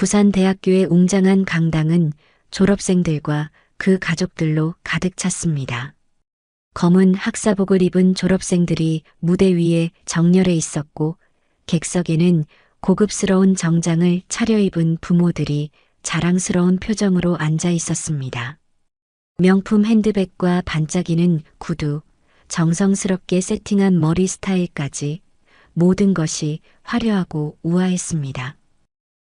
부산대학교의 웅장한 강당은 졸업생들과 그 가족들로 가득 찼습니다. 검은 학사복을 입은 졸업생들이 무대 위에 정렬해 있었고 객석에는 고급스러운 정장을 차려입은 부모들이 자랑스러운 표정으로 앉아 있었습니다. 명품 핸드백과 반짝이는 구두, 정성스럽게 세팅한 머리 스타일까지 모든 것이 화려하고 우아했습니다.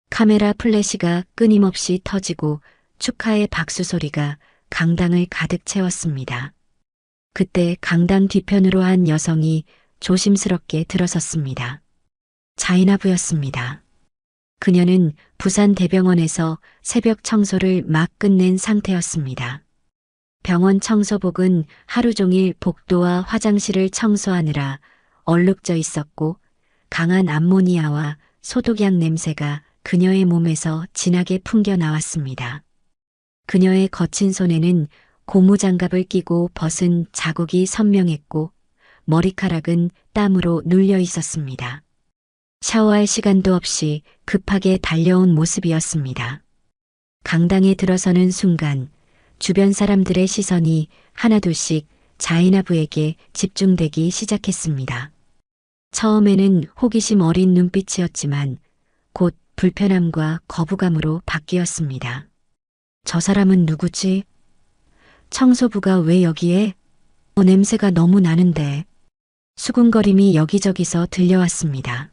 카메라 플래시가 끊임없이 터지고 축하의 박수 소리가 강당을 가득 채웠습니다. 그때 강당 뒤편으로 한 여성이 조심스럽게 들어섰습니다. 자이나부였습니다. 그녀는 부산대병원에서 새벽 청소를 막 끝낸 상태였습니다. 병원 청소복은 하루 종일 복도와 화장실을 청소하느라 얼룩져 있었고 강한 암모니아와 소독약 냄새가 그녀의 몸에서 진하게 풍겨 나왔습니다. 그녀의 거친 손에는 고무장갑을 끼고 벗은 자국이 선명했고 머리카락은 땀으로 눌려 있었습니다. 샤워할 시간도 없이 급하게 달려온 모습이었습니다. 강당에 들어서는 순간 주변 사람들의 시선이 하나둘씩 자이나부에게 집중되기 시작했습니다. 처음에는 호기심 어린 눈빛이었지만 곧 불편함과 거부감으로 바뀌었습니다. 저 사람은 누구지? 청소부가 왜 여기에? 냄새가 너무 나는데. 수군거림이 여기저기서 들려왔습니다.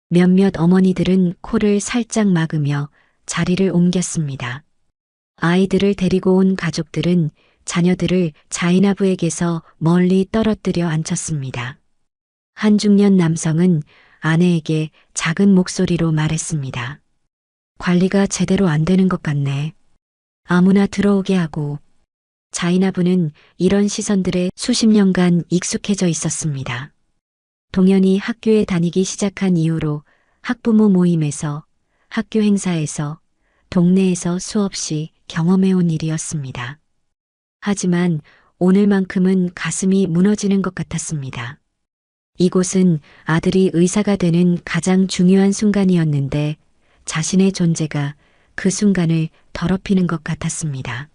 몇몇 어머니들은 코를 살짝 막으며 자리를 옮겼습니다. 아이들을 데리고 온 가족들은 자녀들을 자이나부에게서 멀리 떨어뜨려 앉혔습니다. 한 중년 남성은 아내에게 작은 목소리로 말했습니다. 관리가 제대로 안 되는 것 같네. 아무나 들어오게 하고. 자이나부는 이런 시선들에 수십 년간 익숙해져 있었습니다. 동연히 학교에 다니기 시작한 이후로 학부모 모임에서, 학교 행사에서, 동네에서 수없이 경험해온 일이었습니다. 하지만 오늘만큼은 가슴이 무너지는 것 같았습니다. 이곳은 아들이 의사가 되는 가장 중요한 순간이었는데 자신의 존재가 그 순간을 더럽히는 것 같았습니다.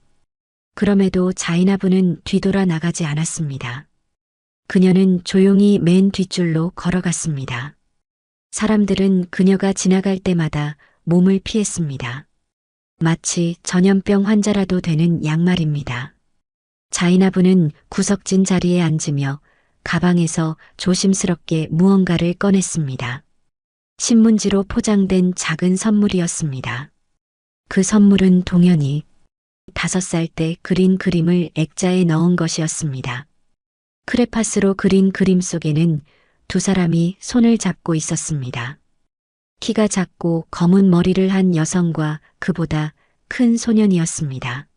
그럼에도 자이나부는 뒤돌아 나가지 않았습니다. 그녀는 조용히 맨 뒷줄로 걸어갔습니다. 사람들은 그녀가 지나갈 때마다 몸을 피했습니다. 마치 전염병 환자라도 되는 양말입니다. 자이나부는 구석진 자리에 앉으며 가방에서 조심스럽게 무언가를 꺼냈습니다. 신문지로 포장된 작은 선물이었습니다. 그 선물은 동연히 5살 때 그린 그림을 액자에 넣은 것이었습니다. 크레파스로 그린 그림 속에는 두 사람이 손을 잡고 있었습니다. 키가 작고 검은 머리를 한 여성과 그보다 큰 소년이었습니다.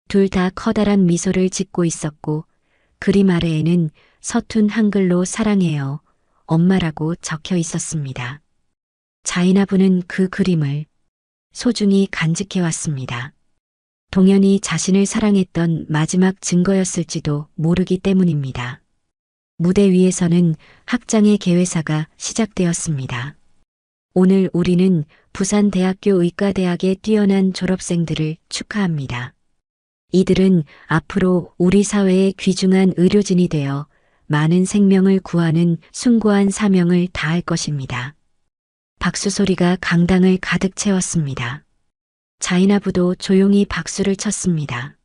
둘 다 커다란 미소를 짓고 있었고 그림 아래에는 서툰 한글로 사랑해요, 엄마라고 적혀 있었습니다. 자이나부는 그 그림을 소중히 간직해왔습니다. 동연히 자신을 사랑했던 마지막 증거였을지도 모르기 때문입니다. 무대 위에서는 학장의 개회사가 시작되었습니다. 오늘 우리는 부산대학교 의과대학의 뛰어난 졸업생들을 축하합니다. 이들은 앞으로 우리 사회의 귀중한 의료진이 되어 많은 생명을 구하는 숭고한 사명을 다할 것입니다. 박수 소리가 강당을 가득 채웠습니다. 자이나부도 조용히 박수를 쳤습니다.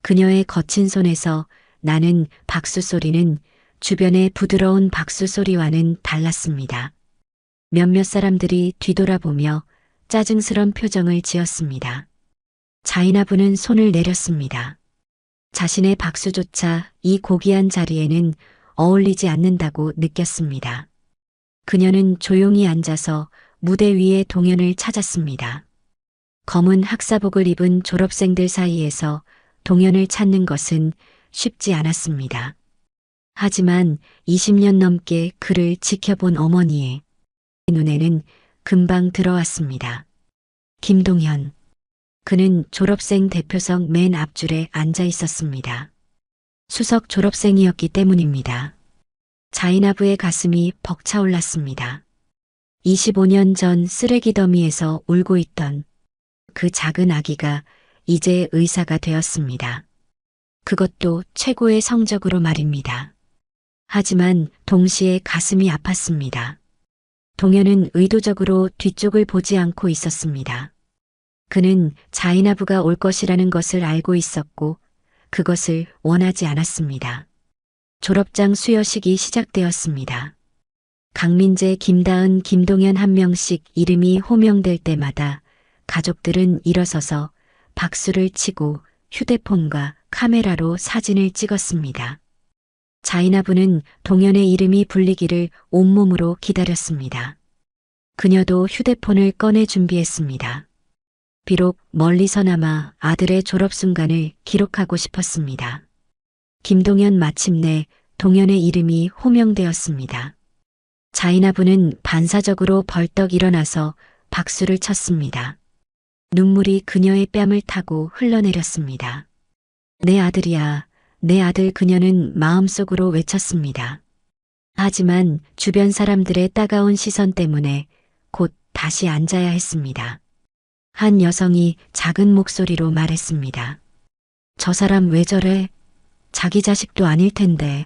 그녀의 거친 손에서 나는 박수 소리는 주변의 부드러운 박수 소리와는 달랐습니다. 몇몇 사람들이 뒤돌아보며 짜증스런 표정을 지었습니다. 자이나부는 손을 내렸습니다. 자신의 박수조차 이 고귀한 자리에는 어울리지 않는다고 느꼈습니다. 그녀는 조용히 앉아서 무대 위의 동현을 찾았습니다. 검은 학사복을 입은 졸업생들 사이에서 동현을 찾는 것은 쉽지 않았습니다. 하지만 20년 넘게 그를 지켜본 어머니의 눈에는 금방 들어왔습니다. 김동현. 그는 졸업생 대표석 맨 앞줄에 앉아 있었습니다. 수석 졸업생이었기 때문입니다. 자이나부의 가슴이 벅차올랐습니다. 25년 전 쓰레기 더미에서 울고 있던 그 작은 아기가 이제 의사가 되었습니다. 그것도 최고의 성적으로 말입니다. 하지만 동시에 가슴이 아팠습니다. 동현은 의도적으로 뒤쪽을 보지 않고 있었습니다. 그는 자이나부가 올 것이라는 것을 알고 있었고 그것을 원하지 않았습니다. 졸업장 수여식이 시작되었습니다. 강민재, 김다은, 김동현 한 명씩 이름이 호명될 때마다 가족들은 일어서서 박수를 치고 휴대폰과 카메라로 사진을 찍었습니다. 자이나부는 동현의 이름이 불리기를 온몸으로 기다렸습니다. 그녀도 휴대폰을 꺼내 준비했습니다. 비록 멀리서나마 아들의 졸업 순간을 기록하고 싶었습니다. 김동현 마침내 동현의 이름이 호명되었습니다. 자이나부는 반사적으로 벌떡 일어나서 박수를 쳤습니다. 눈물이 그녀의 뺨을 타고 흘러내렸습니다. 내 아들이야, 내 아들 그녀는 마음속으로 외쳤습니다. 하지만 주변 사람들의 따가운 시선 때문에 곧 다시 앉아야 했습니다. 한 여성이 작은 목소리로 말했습니다. 저 사람 왜 저래? 자기 자식도 아닐 텐데.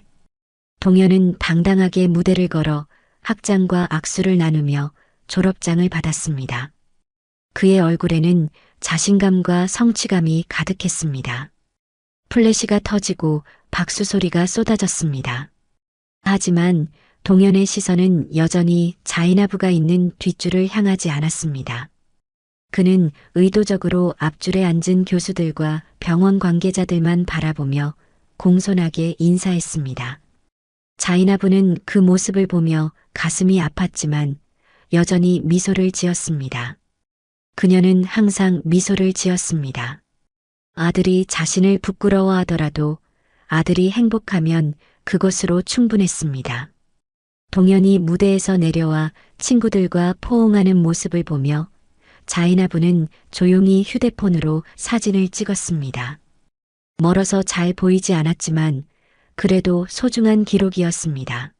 동현은 당당하게 무대를 걸어 학장과 악수를 나누며 졸업장을 받았습니다. 그의 얼굴에는 자신감과 성취감이 가득했습니다. 플래시가 터지고 박수 소리가 쏟아졌습니다. 하지만 동현의 시선은 여전히 자이나부가 있는 뒷줄을 향하지 않았습니다. 그는 의도적으로 앞줄에 앉은 교수들과 병원 관계자들만 바라보며 공손하게 인사했습니다. 자이나부는 그 모습을 보며 가슴이 아팠지만 여전히 미소를 지었습니다. 그녀는 항상 미소를 지었습니다. 아들이 자신을 부끄러워하더라도 아들이 행복하면 그것으로 충분했습니다. 동현이 무대에서 내려와 친구들과 포옹하는 모습을 보며 자이나부는 조용히 휴대폰으로 사진을 찍었습니다. 멀어서 잘 보이지 않았지만 그래도 소중한 기록이었습니다.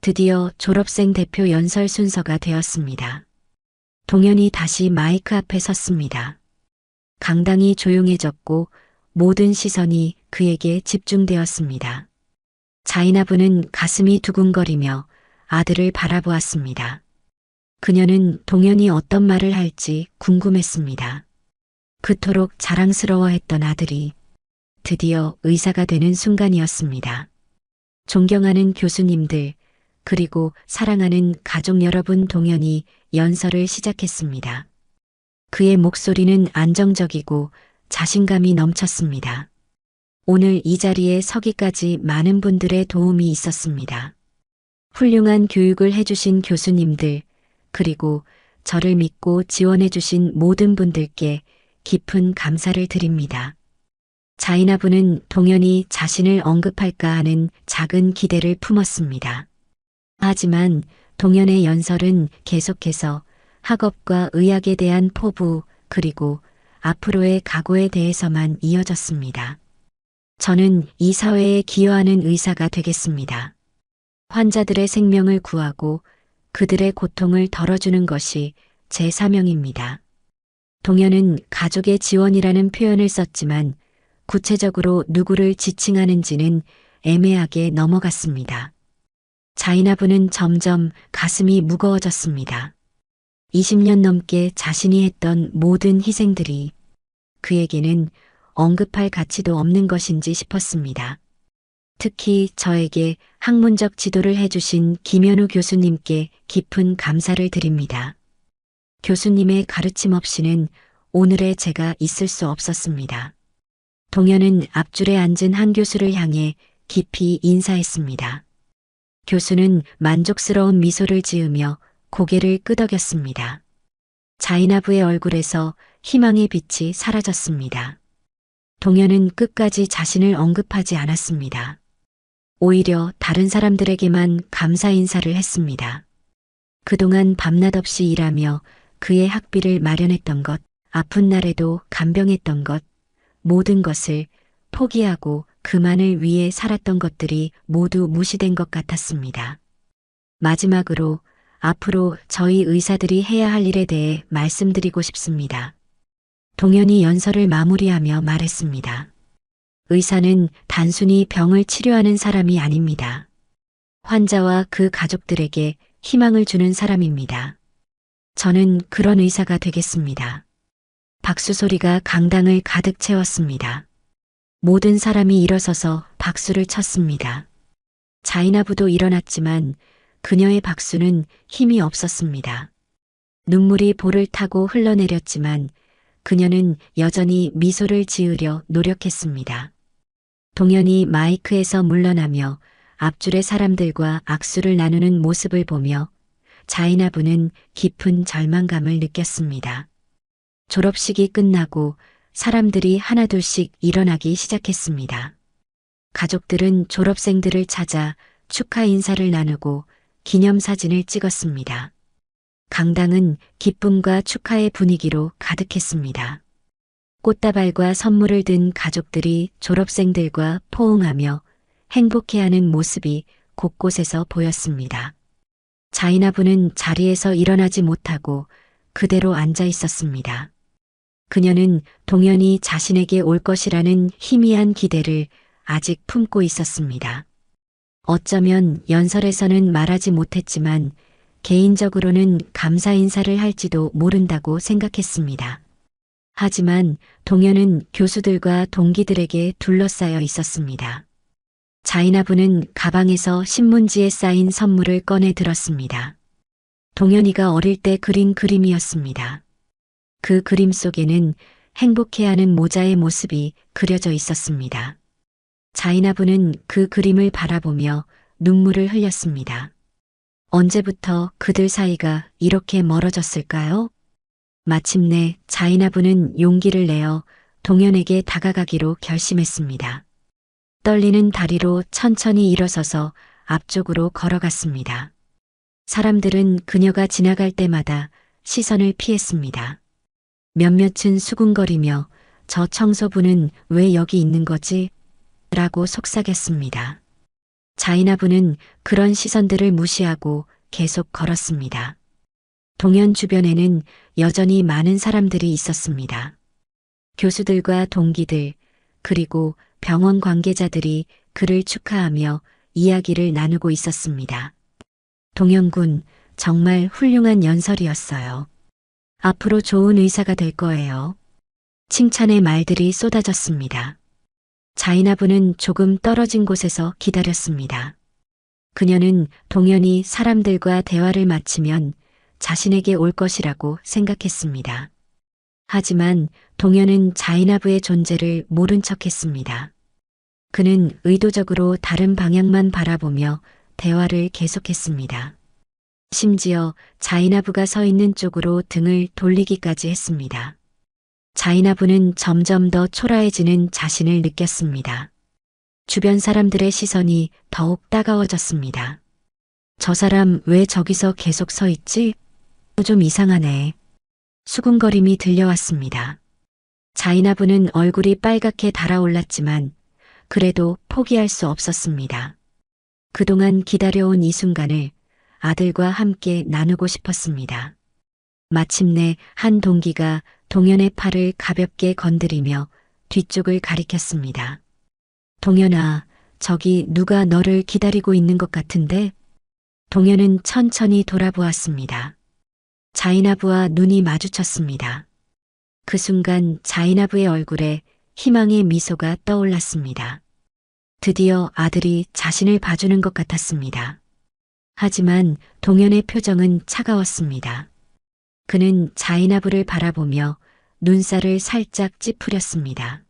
드디어 졸업생 대표 연설 순서가 되었습니다. 동현이 다시 마이크 앞에 섰습니다. 강당이 조용해졌고 모든 시선이 그에게 집중되었습니다. 자이나부는 가슴이 두근거리며 아들을 바라보았습니다. 그녀는 동현이 어떤 말을 할지 궁금했습니다. 그토록 자랑스러워했던 아들이 드디어 의사가 되는 순간이었습니다. 존경하는 교수님들, 그리고 사랑하는 가족 여러분, 동현이 연설을 시작했습니다. 그의 목소리는 안정적이고 자신감이 넘쳤습니다. 오늘 이 자리에 서기까지 많은 분들의 도움이 있었습니다. 훌륭한 교육을 해주신 교수님들, 그리고 저를 믿고 지원해주신 모든 분들께 깊은 감사를 드립니다. 자이나부는 동현이 자신을 언급할까 하는 작은 기대를 품었습니다. 하지만 동현의 연설은 계속해서 학업과 의학에 대한 포부, 그리고 앞으로의 각오에 대해서만 이어졌습니다. 저는 이 사회에 기여하는 의사가 되겠습니다. 환자들의 생명을 구하고 그들의 고통을 덜어주는 것이 제 사명입니다. 동현은 가족의 지원이라는 표현을 썼지만 구체적으로 누구를 지칭하는지는 애매하게 넘어갔습니다. 자이나부는 점점 가슴이 무거워졌습니다. 20년 넘게 자신이 했던 모든 희생들이 그에게는 언급할 가치도 없는 것인지 싶었습니다. 특히 저에게 학문적 지도를 해주신 김현우 교수님께 깊은 감사를 드립니다. 교수님의 가르침 없이는 오늘의 제가 있을 수 없었습니다. 동현은 앞줄에 앉은 한 교수를 향해 깊이 인사했습니다. 교수는 만족스러운 미소를 지으며 고개를 끄덕였습니다. 자이나부의 얼굴에서 희망의 빛이 사라졌습니다. 동현은 끝까지 자신을 언급하지 않았습니다. 오히려 다른 사람들에게만 감사 인사를 했습니다. 그동안 밤낮 없이 일하며 그의 학비를 마련했던 것, 아픈 날에도 간병했던 것, 모든 것을 포기하고 그만을 위해 살았던 것들이 모두 무시된 것 같았습니다. 마지막으로 앞으로 저희 의사들이 해야 할 일에 대해 말씀드리고 싶습니다. 동현이 연설을 마무리하며 말했습니다. 의사는 단순히 병을 치료하는 사람이 아닙니다. 환자와 그 가족들에게 희망을 주는 사람입니다. 저는 그런 의사가 되겠습니다. 박수 소리가 강당을 가득 채웠습니다. 모든 사람이 일어서서 박수를 쳤습니다. 자이나부도 일어났지만 그녀의 박수는 힘이 없었습니다. 눈물이 볼을 타고 흘러내렸지만 그녀는 여전히 미소를 지으려 노력했습니다. 동현이 마이크에서 물러나며 앞줄의 사람들과 악수를 나누는 모습을 보며 자이나부는 깊은 절망감을 느꼈습니다. 졸업식이 끝나고 사람들이 하나둘씩 일어나기 시작했습니다. 가족들은 졸업생들을 찾아 축하 인사를 나누고 기념사진을 찍었습니다. 강당은 기쁨과 축하의 분위기로 가득했습니다. 꽃다발과 선물을 든 가족들이 졸업생들과 포옹하며 행복해하는 모습이 곳곳에서 보였습니다. 자이나부는 자리에서 일어나지 못하고 그대로 앉아 있었습니다. 그녀는 동현이 자신에게 올 것이라는 희미한 기대를 아직 품고 있었습니다. 어쩌면 연설에서는 말하지 못했지만 개인적으로는 감사 인사를 할지도 모른다고 생각했습니다. 하지만 동현은 교수들과 동기들에게 둘러싸여 있었습니다. 자이나부는 가방에서 신문지에 쌓인 선물을 꺼내 들었습니다. 동현이가 어릴 때 그린 그림이었습니다. 그 그림 속에는 행복해하는 모자의 모습이 그려져 있었습니다. 자이나부는 그 그림을 바라보며 눈물을 흘렸습니다. 언제부터 그들 사이가 이렇게 멀어졌을까요? 마침내 자이나부는 용기를 내어 동현에게 다가가기로 결심했습니다. 떨리는 다리로 천천히 일어서서 앞쪽으로 걸어갔습니다. 사람들은 그녀가 지나갈 때마다 시선을 피했습니다. 몇몇은 수군거리며 저 청소부는 왜 여기 있는 거지? 라고 속삭였습니다. 자이나부는 그런 시선들을 무시하고 계속 걸었습니다. 동현 주변에는 여전히 많은 사람들이 있었습니다. 교수들과 동기들, 그리고 병원 관계자들이 그를 축하하며 이야기를 나누고 있었습니다. 동현 군, 정말 훌륭한 연설이었어요. 앞으로 좋은 의사가 될 거예요. 칭찬의 말들이 쏟아졌습니다. 자이나부는 조금 떨어진 곳에서 기다렸습니다. 그녀는 동현이 사람들과 대화를 마치면 자신에게 올 것이라고 생각했습니다. 하지만 동현은 자이나부의 존재를 모른 척했습니다. 그는 의도적으로 다른 방향만 바라보며 대화를 계속했습니다. 심지어 자이나부가 서 있는 쪽으로 등을 돌리기까지 했습니다. 자이나부는 점점 더 초라해지는 자신을 느꼈습니다. 주변 사람들의 시선이 더욱 따가워졌습니다. 저 사람 왜 저기서 계속 서 있지? 좀 이상하네. 수군거림이 들려왔습니다. 자이나부는 얼굴이 빨갛게 달아올랐지만 그래도 포기할 수 없었습니다. 그동안 기다려온 이 순간을 아들과 함께 나누고 싶었습니다. 마침내 한 동기가 동현의 팔을 가볍게 건드리며 뒤쪽을 가리켰습니다. 동현아, 저기 누가 너를 기다리고 있는 것 같은데? 동현은 천천히 돌아보았습니다. 자이나부와 눈이 마주쳤습니다. 그 순간 자이나부의 얼굴에 희망의 미소가 떠올랐습니다. 드디어 아들이 자신을 봐주는 것 같았습니다. 하지만 동현의 표정은 차가웠습니다. 그는 자이나부를 바라보며 눈살을 살짝 찌푸렸습니다.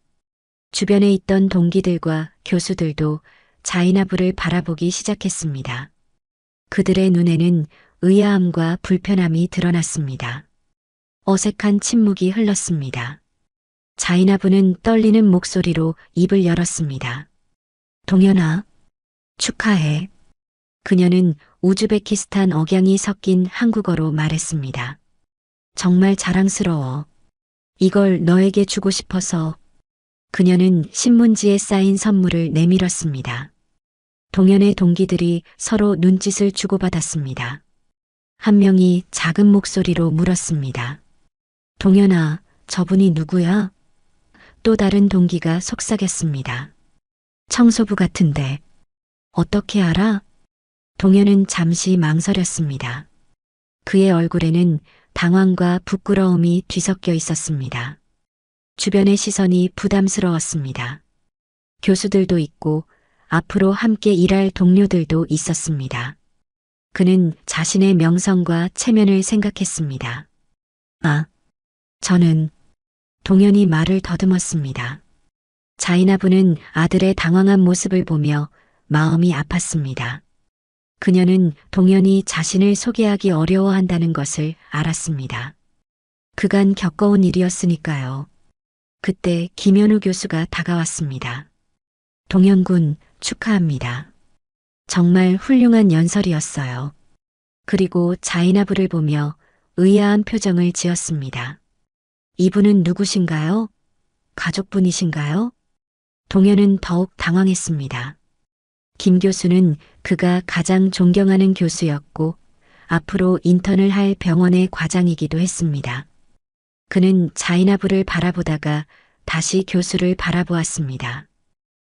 주변에 있던 동기들과 교수들도 자이나부를 바라보기 시작했습니다. 그들의 눈에는 의아함과 불편함이 드러났습니다. 어색한 침묵이 흘렀습니다. 자이나부는 떨리는 목소리로 입을 열었습니다. 동현아, 축하해. 그녀는 우즈베키스탄 억양이 섞인 한국어로 말했습니다. 정말 자랑스러워. 이걸 너에게 주고 싶어서. 그녀는 신문지에 쌓인 선물을 내밀었습니다. 동현의 동기들이 서로 눈짓을 주고받았습니다. 한 명이 작은 목소리로 물었습니다. 동현아, 저분이 누구야? 또 다른 동기가 속삭였습니다. 청소부 같은데. 어떻게 알아? 동현은 잠시 망설였습니다. 그의 얼굴에는 당황과 부끄러움이 뒤섞여 있었습니다. 주변의 시선이 부담스러웠습니다. 교수들도 있고 앞으로 함께 일할 동료들도 있었습니다. 그는 자신의 명성과 체면을 생각했습니다. 아, 저는 동현이 말을 더듬었습니다. 자이나부는 아들의 당황한 모습을 보며 마음이 아팠습니다. 그녀는 동현이 자신을 소개하기 어려워한다는 것을 알았습니다. 그간 겪어온 일이었으니까요. 그때 김현우 교수가 다가왔습니다. 동현군 축하합니다. 정말 훌륭한 연설이었어요. 그리고 자이나부를 보며 의아한 표정을 지었습니다. 이분은 누구신가요? 가족분이신가요? 동현은 더욱 당황했습니다. 김 교수는 그가 가장 존경하는 교수였고 앞으로 인턴을 할 병원의 과장이기도 했습니다. 그는 자이나부를 바라보다가 다시 교수를 바라보았습니다.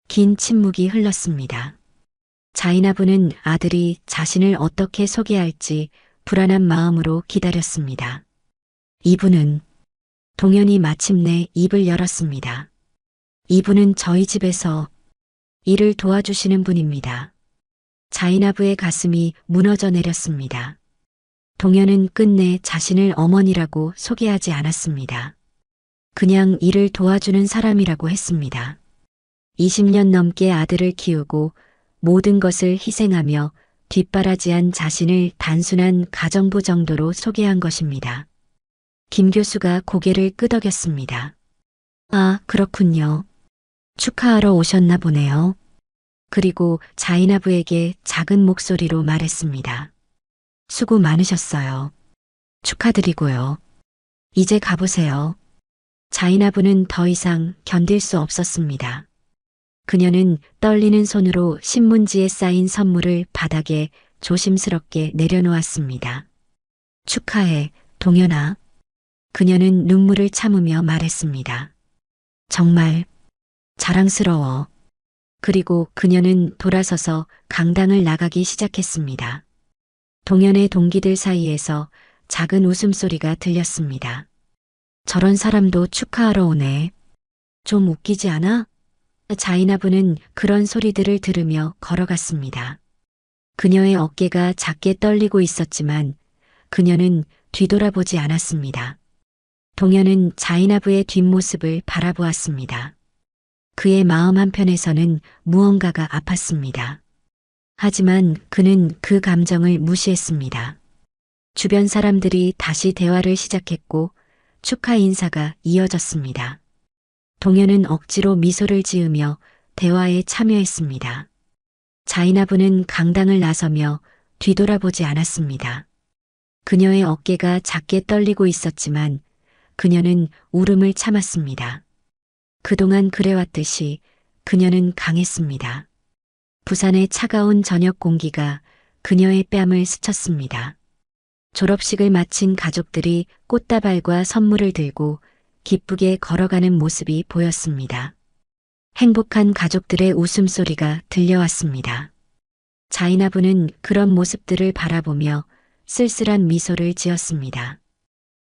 긴 침묵이 흘렀습니다. 자이나부는 아들이 자신을 어떻게 소개할지 불안한 마음으로 기다렸습니다. 이분은 동현이 마침내 입을 열었습니다. 이분은 저희 집에서 일을 도와주시는 분입니다. 자이나부의 가슴이 무너져 내렸습니다. 동현은 끝내 자신을 어머니라고 소개하지 않았습니다. 그냥 일을 도와주는 사람이라고 했습니다. 20년 넘게 아들을 키우고 모든 것을 희생하며 뒷바라지한 자신을 단순한 가정부 정도로 소개한 것입니다. 김 교수가 고개를 끄덕였습니다. 아, 그렇군요. 축하하러 오셨나 보네요. 그리고 자이나부에게 작은 목소리로 말했습니다. 수고 많으셨어요. 축하드리고요. 이제 가보세요. 자이나부는 더 이상 견딜 수 없었습니다. 그녀는 떨리는 손으로 신문지에 쌓인 선물을 바닥에 조심스럽게 내려놓았습니다. 축하해, 동현아. 그녀는 눈물을 참으며 말했습니다. 정말 자랑스러워. 그리고 그녀는 돌아서서 강당을 나가기 시작했습니다. 동현의 동기들 사이에서 작은 웃음소리가 들렸습니다. 저런 사람도 축하하러 오네. 좀 웃기지 않아? 자이나부는 그런 소리들을 들으며 걸어갔습니다. 그녀의 어깨가 작게 떨리고 있었지만 그녀는 뒤돌아보지 않았습니다. 동현은 자이나부의 뒷모습을 바라보았습니다. 그의 마음 한편에서는 무언가가 아팠습니다. 하지만 그는 그 감정을 무시했습니다. 주변 사람들이 다시 대화를 시작했고 축하 인사가 이어졌습니다. 동현은 억지로 미소를 지으며 대화에 참여했습니다. 자이나부는 강당을 나서며 뒤돌아보지 않았습니다. 그녀의 어깨가 작게 떨리고 있었지만 그녀는 울음을 참았습니다. 그동안 그래왔듯이 그녀는 강했습니다. 부산의 차가운 저녁 공기가 그녀의 뺨을 스쳤습니다. 졸업식을 마친 가족들이 꽃다발과 선물을 들고 기쁘게 걸어가는 모습이 보였습니다. 행복한 가족들의 웃음소리가 들려왔습니다. 자이나부는 그런 모습들을 바라보며 쓸쓸한 미소를 지었습니다.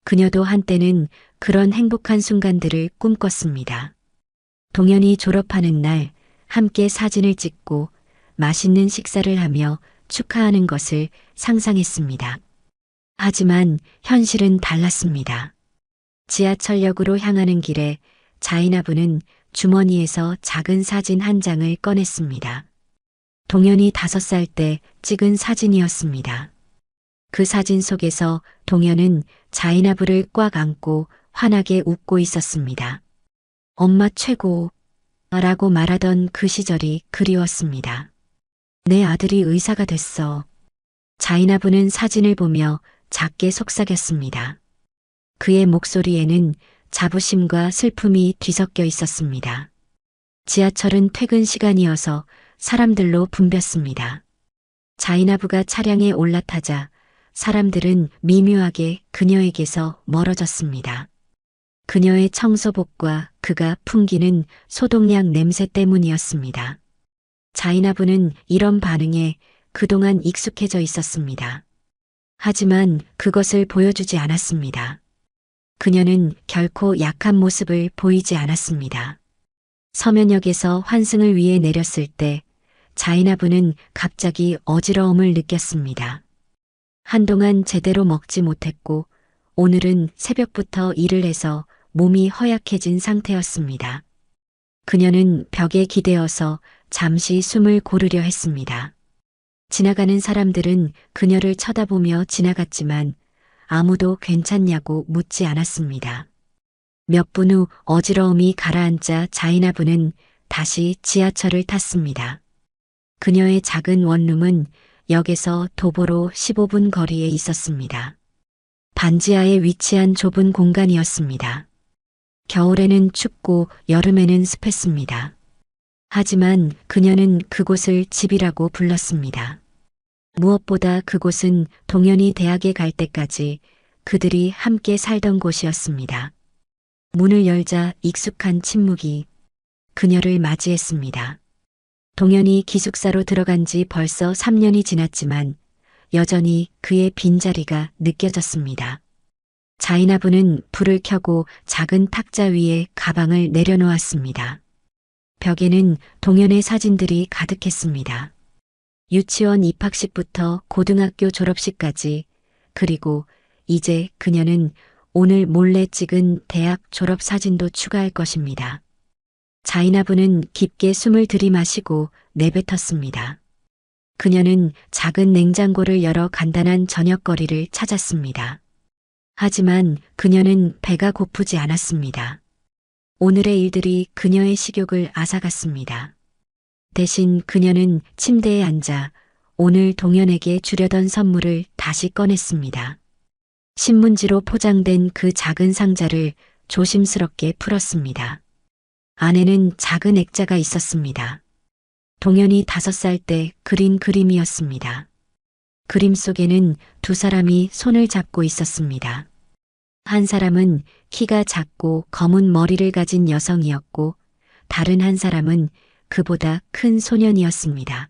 그녀도 한때는 그런 행복한 순간들을 꿈꿨습니다. 동현이 졸업하는 날 함께 사진을 찍고 맛있는 식사를 하며 축하하는 것을 상상했습니다. 하지만 현실은 달랐습니다. 지하철역으로 향하는 길에 자이나부는 주머니에서 작은 사진 한 장을 꺼냈습니다. 동현이 5살 때 찍은 사진이었습니다. 그 사진 속에서 동현은 자이나부를 꽉 안고 환하게 웃고 있었습니다. 엄마 최고 라고 말하던 그 시절이 그리웠습니다. 내 아들이 의사가 됐어. 자이나부는 사진을 보며 작게 속삭였습니다. 그의 목소리에는 자부심과 슬픔이 뒤섞여 있었습니다. 지하철은 퇴근 시간이어서 사람들로 붐볐습니다. 자이나부가 차량에 올라타자 사람들은 미묘하게 그녀에게서 멀어졌습니다. 그녀의 청소복과 그가 풍기는 소독약 냄새 때문이었습니다. 자이나부는 이런 반응에 그동안 익숙해져 있었습니다. 하지만 그것을 보여주지 않았습니다. 그녀는 결코 약한 모습을 보이지 않았습니다. 서면역에서 환승을 위해 내렸을 때 자이나부는 갑자기 어지러움을 느꼈습니다. 한동안 제대로 먹지 못했고 오늘은 새벽부터 일을 해서 몸이 허약해진 상태였습니다. 그녀는 벽에 기대어서 잠시 숨을 고르려 했습니다. 지나가는 사람들은 그녀를 쳐다보며 지나갔지만 아무도 괜찮냐고 묻지 않았습니다. 몇 분 후 어지러움이 가라앉자 자이나부는 다시 지하철을 탔습니다. 그녀의 작은 원룸은 역에서 도보로 15분 거리에 있었습니다. 반지하에 위치한 좁은 공간이었습니다. 겨울에는 춥고 여름에는 습했습니다. 하지만 그녀는 그곳을 집이라고 불렀습니다. 무엇보다 그곳은 동현이 대학에 갈 때까지 그들이 함께 살던 곳이었습니다. 문을 열자 익숙한 침묵이 그녀를 맞이했습니다. 동현이 기숙사로 들어간 지 벌써 3년이 지났지만 여전히 그의 빈자리가 느껴졌습니다. 자이나부는 불을 켜고 작은 탁자 위에 가방을 내려놓았습니다. 벽에는 동현의 사진들이 가득했습니다. 유치원 입학식부터 고등학교 졸업식까지, 그리고 이제 그녀는 오늘 몰래 찍은 대학 졸업 사진도 추가할 것입니다. 자이나부는 깊게 숨을 들이마시고 내뱉었습니다. 그녀는 작은 냉장고를 열어 간단한 저녁거리를 찾았습니다. 하지만 그녀는 배가 고프지 않았습니다. 오늘의 일들이 그녀의 식욕을 앗아갔습니다. 대신 그녀는 침대에 앉아 오늘 동현에게 주려던 선물을 다시 꺼냈습니다. 신문지로 포장된 그 작은 상자를 조심스럽게 풀었습니다. 안에는 작은 액자가 있었습니다. 동현이 5살 때 그린 그림이었습니다. 그림 속에는 두 사람이 손을 잡고 있었습니다. 한 사람은 키가 작고 검은 머리를 가진 여성이었고 다른 한 사람은 그보다 큰 소년이었습니다.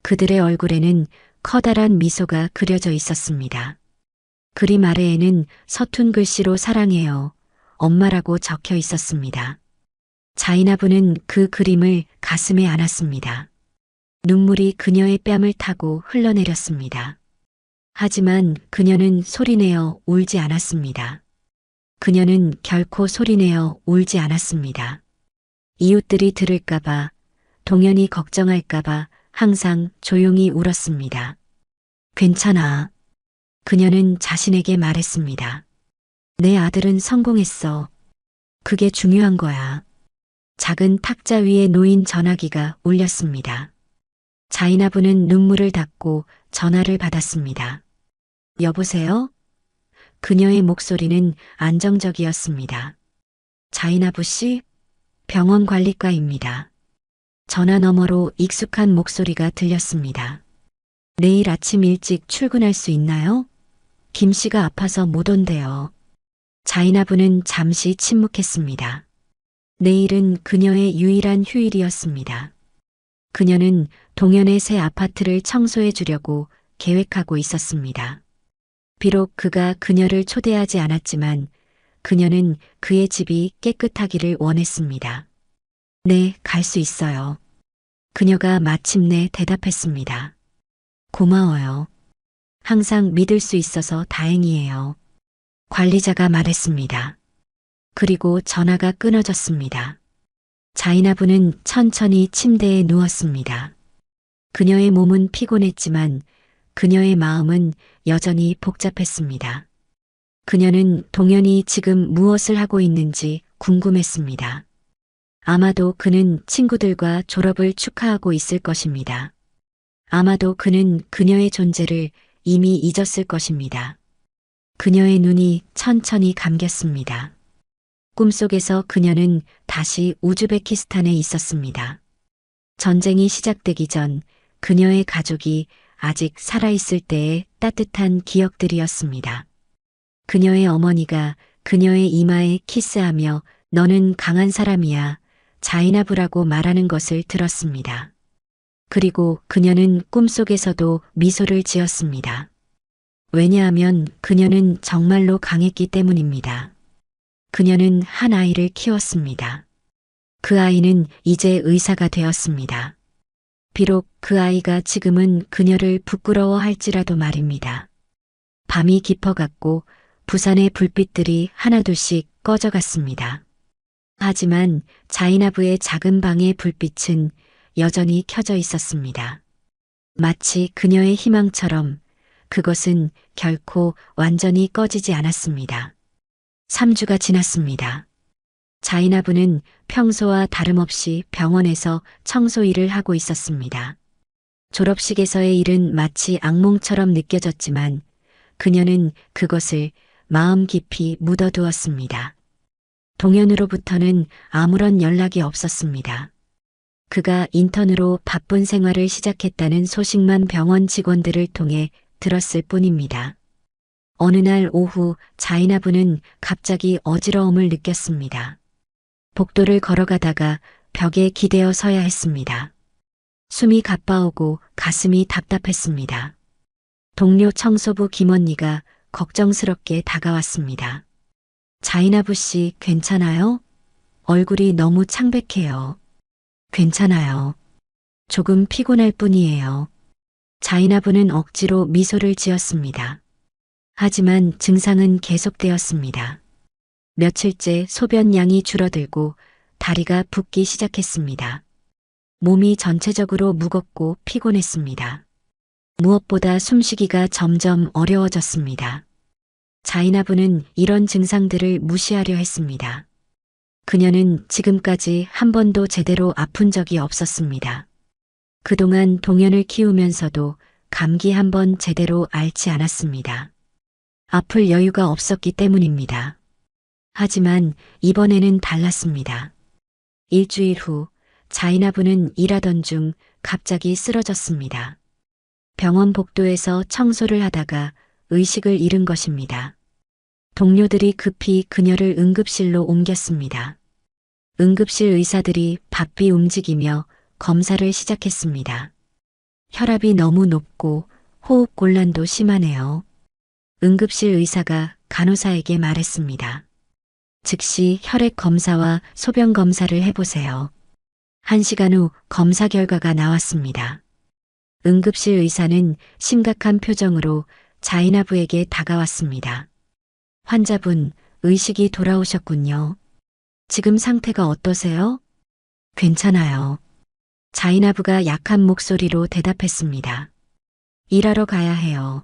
그들의 얼굴에는 커다란 미소가 그려져 있었습니다. 그림 아래에는 서툰 글씨로 사랑해요, 엄마라고 적혀 있었습니다. 자이나부는 그 그림을 가슴에 안았습니다. 눈물이 그녀의 뺨을 타고 흘러내렸습니다. 하지만 그녀는 소리내어 울지 않았습니다. 그녀는 결코 소리내어 울지 않았습니다. 이웃들이 들을까봐, 동현이 걱정할까봐 항상 조용히 울었습니다. 괜찮아. 그녀는 자신에게 말했습니다. 내 아들은 성공했어. 그게 중요한 거야. 작은 탁자 위에 놓인 전화기가 울렸습니다. 자이나부는 눈물을 닦고 전화를 받았습니다. 여보세요? 그녀의 목소리는 안정적이었습니다. 자이나부 씨? 병원 관리과입니다. 전화 너머로 익숙한 목소리가 들렸습니다. 내일 아침 일찍 출근할 수 있나요? 김 씨가 아파서 못 온대요. 자이나부는 잠시 침묵했습니다. 내일은 그녀의 유일한 휴일이었습니다. 그녀는 동현의 새 아파트를 청소해 주려고 계획하고 있었습니다. 비록 그가 그녀를 초대하지 않았지만 그녀는 그의 집이 깨끗하기를 원했습니다. 네, 갈 수 있어요. 그녀가 마침내 대답했습니다. 고마워요. 항상 믿을 수 있어서 다행이에요. 관리자가 말했습니다. 그리고 전화가 끊어졌습니다. 자이나부는 천천히 침대에 누웠습니다. 그녀의 몸은 피곤했지만 그녀의 마음은 여전히 복잡했습니다. 그녀는 동현이 지금 무엇을 하고 있는지 궁금했습니다. 아마도 그는 친구들과 졸업을 축하하고 있을 것입니다. 아마도 그는 그녀의 존재를 이미 잊었을 것입니다. 그녀의 눈이 천천히 감겼습니다. 꿈속에서 그녀는 다시 우즈베키스탄에 있었습니다. 전쟁이 시작되기 전 그녀의 가족이 아직 살아있을 때의 따뜻한 기억들이었습니다. 그녀의 어머니가 그녀의 이마에 키스하며 너는 강한 사람이야, 자이나브라고 말하는 것을 들었습니다. 그리고 그녀는 꿈속에서도 미소를 지었습니다. 왜냐하면 그녀는 정말로 강했기 때문입니다. 그녀는 한 아이를 키웠습니다. 그 아이는 이제 의사가 되었습니다. 비록 그 아이가 지금은 그녀를 부끄러워할지라도 말입니다. 밤이 깊어갔고 부산의 불빛들이 하나둘씩 꺼져갔습니다. 하지만 자이나브의 작은 방의 불빛은 여전히 켜져 있었습니다. 마치 그녀의 희망처럼 그것은 결코 완전히 꺼지지 않았습니다. 3주가 지났습니다. 자이나브는 평소와 다름없이 병원에서 청소 일을 하고 있었습니다. 졸업식에서의 일은 마치 악몽처럼 느껴졌지만 그녀는 그것을 마음 깊이 묻어두었습니다. 동현으로부터는 아무런 연락이 없었습니다. 그가 인턴으로 바쁜 생활을 시작했다는 소식만 병원 직원들을 통해 들었을 뿐입니다. 어느 날 오후 자이나브는 갑자기 어지러움을 느꼈습니다. 복도를 걸어가다가 벽에 기대어 서야 했습니다. 숨이 가빠오고 가슴이 답답했습니다. 동료 청소부 김언니가 걱정스럽게 다가왔습니다. 자이나브 씨 괜찮아요? 얼굴이 너무 창백해요. 괜찮아요. 조금 피곤할 뿐이에요. 자이나브는 억지로 미소를 지었습니다. 하지만 증상은 계속되었습니다. 며칠째 소변량이 줄어들고 다리가 붓기 시작했습니다. 몸이 전체적으로 무겁고 피곤했습니다. 무엇보다 숨쉬기가 점점 어려워졌습니다. 자이나브는 이런 증상들을 무시하려 했습니다. 그녀는 지금까지 한 번도 제대로 아픈 적이 없었습니다. 그동안 동현을 키우면서도 감기 한 번 제대로 앓지 않았습니다. 아플 여유가 없었기 때문입니다. 하지만 이번에는 달랐습니다. 일주일 후 자이나브는 일하던 중 갑자기 쓰러졌습니다. 병원 복도에서 청소를 하다가 의식을 잃은 것입니다. 동료들이 급히 그녀를 응급실로 옮겼습니다. 응급실 의사들이 바삐 움직이며 검사를 시작했습니다. 혈압이 너무 높고 호흡 곤란도 심하네요. 응급실 의사가 간호사에게 말했습니다. 즉시 혈액 검사와 소변 검사를 해보세요. 1시간 후 검사 결과가 나왔습니다. 응급실 의사는 심각한 표정으로 자이나브에게 다가왔습니다. 환자분, 의식이 돌아오셨군요. 지금 상태가 어떠세요? 괜찮아요. 자이나브가 약한 목소리로 대답했습니다. 일하러 가야 해요.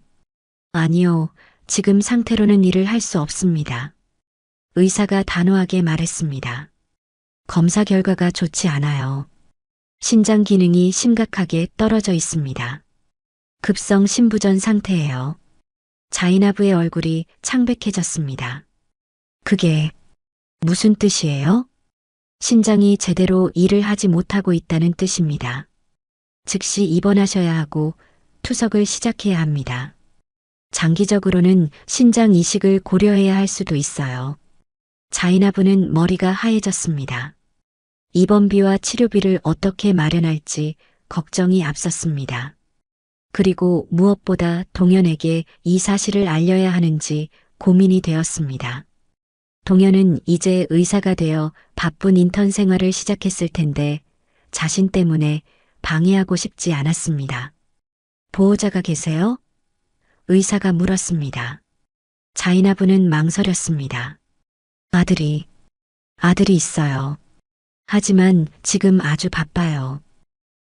아니요, 지금 상태로는 일을 할 수 없습니다. 의사가 단호하게 말했습니다. 검사 결과가 좋지 않아요. 신장 기능이 심각하게 떨어져 있습니다. 급성 심부전 상태예요. 자이나브의 얼굴이 창백해졌습니다. 그게 무슨 뜻이에요? 신장이 제대로 일을 하지 못하고 있다는 뜻입니다. 즉시 입원하셔야 하고 투석을 시작해야 합니다. 장기적으로는 신장 이식을 고려해야 할 수도 있어요. 자이나브는 머리가 하얘졌습니다. 입원비와 치료비를 어떻게 마련할지 걱정이 앞섰습니다. 그리고 무엇보다 동현에게 이 사실을 알려야 하는지 고민이 되었습니다. 동현은 이제 의사가 되어 바쁜 인턴 생활을 시작했을 텐데 자신 때문에 방해하고 싶지 않았습니다. 보호자가 계세요? 의사가 물었습니다. 자이나브는 망설였습니다. 아들이 있어요. 하지만 지금 아주 바빠요.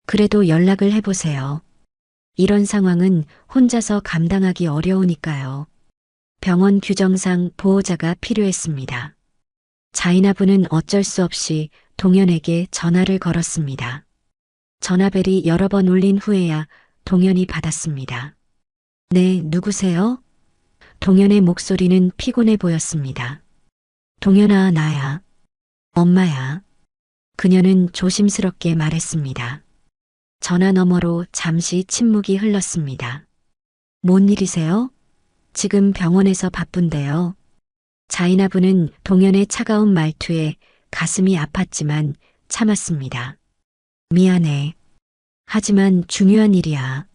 그래도 연락을 해보세요. 이런 상황은 혼자서 감당하기 어려우니까요. 병원 규정상 보호자가 필요했습니다. 자이나브는 어쩔 수 없이 동현에게 전화를 걸었습니다. 전화벨이 여러 번 울린 후에야 동현이 받았습니다. 네, 누구세요? 동현의 목소리는 피곤해 보였습니다. 동현아, 나야. 엄마야. 그녀는 조심스럽게 말했습니다. 전화 너머로 잠시 침묵이 흘렀습니다. 뭔 일이세요? 지금 병원에서 바쁜데요. 자이나부는 동현의 차가운 말투에 가슴이 아팠지만 참았습니다. 미안해. 하지만 중요한 일이야.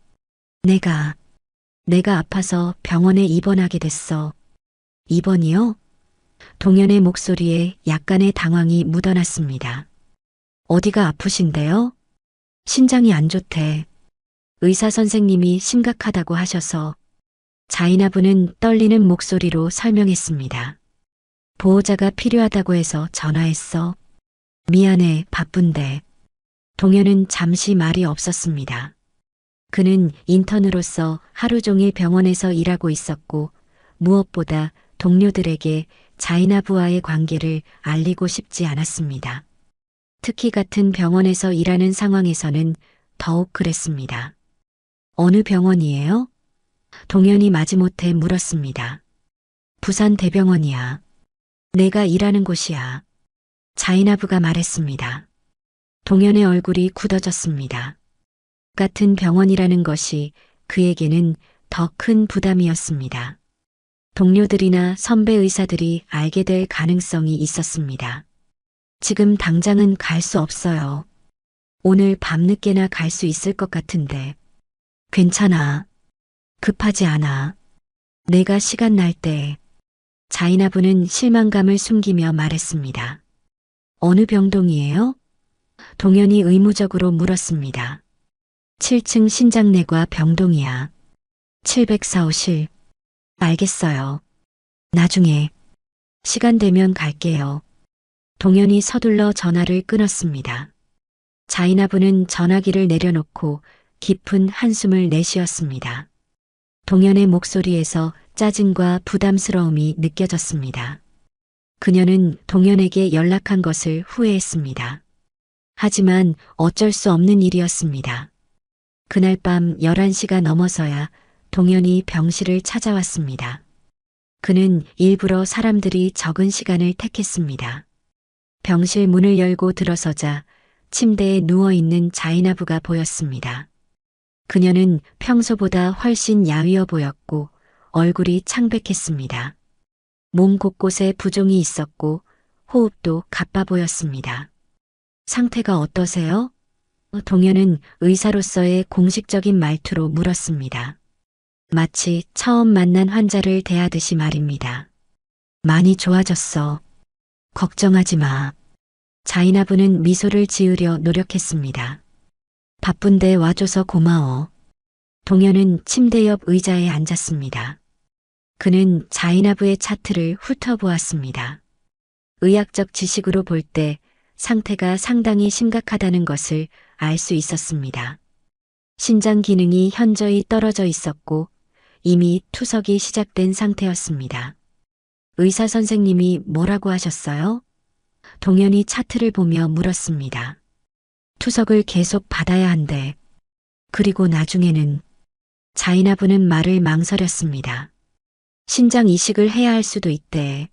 내가 아파서 병원에 입원하게 됐어. 입원이요? 동현의 목소리에 약간의 당황이 묻어났습니다. 어디가 아프신데요? 신장이 안 좋대. 의사 선생님이 심각하다고 하셔서. 자이나부는 떨리는 목소리로 설명했습니다. 보호자가 필요하다고 해서 전화했어. 미안해, 바쁜데. 동현은 잠시 말이 없었습니다. 그는 인턴으로서 하루 종일 병원에서 일하고 있었고 무엇보다 동료들에게 자이나부와의 관계를 알리고 싶지 않았습니다. 특히 같은 병원에서 일하는 상황에서는 더욱 그랬습니다. 어느 병원이에요? 동현이 마지못해 물었습니다. 부산 대병원이야. 내가 일하는 곳이야. 자이나부가 말했습니다. 동현의 얼굴이 굳어졌습니다. 같은 병원이라는 것이 그에게는 더 큰 부담이었습니다. 동료들이나 선배 의사들이 알게 될 가능성이 있었습니다. 지금 당장은 갈 수 없어요. 오늘 밤늦게나 갈 수 있을 것 같은데. 괜찮아. 급하지 않아. 내가 시간 날 때. 자이나부는 실망감을 숨기며 말했습니다. 어느 병동이에요? 동현이 의무적으로 물었습니다. 7층 신장내과 병동이야. 704호실. 알겠어요. 나중에. 시간 되면 갈게요. 동현이 서둘러 전화를 끊었습니다. 자이나부는 전화기를 내려놓고 깊은 한숨을 내쉬었습니다. 동현의 목소리에서 짜증과 부담스러움이 느껴졌습니다. 그녀는 동현에게 연락한 것을 후회했습니다. 하지만 어쩔 수 없는 일이었습니다. 그날 밤 11시가 넘어서야 동현이 병실을 찾아왔습니다. 그는 일부러 사람들이 적은 시간을 택했습니다. 병실 문을 열고 들어서자 침대에 누워있는 자이나부가 보였습니다. 그녀는 평소보다 훨씬 야위어 보였고 얼굴이 창백했습니다. 몸 곳곳에 부종이 있었고 호흡도 가빠 보였습니다. 상태가 어떠세요? 동현은 의사로서의 공식적인 말투로 물었습니다. 마치 처음 만난 환자를 대하듯이 말입니다. 많이 좋아졌어. 걱정하지 마. 자이나부는 미소를 지으려 노력했습니다. 바쁜데 와줘서 고마워. 동현은 침대 옆 의자에 앉았습니다. 그는 자이나부의 차트를 훑어보았습니다. 의학적 지식으로 볼 때 상태가 상당히 심각하다는 것을 알 수 있었습니다. 신장 기능이 현저히 떨어져 있었고 이미 투석이 시작된 상태였습니다. 의사 선생님이 뭐라고 하셨어요? 동현이 차트를 보며 물었습니다. 투석을 계속 받아야 한대. 그리고 나중에는. 자이나부는 말을 망설였습니다. 신장 이식을 해야 할 수도 있대.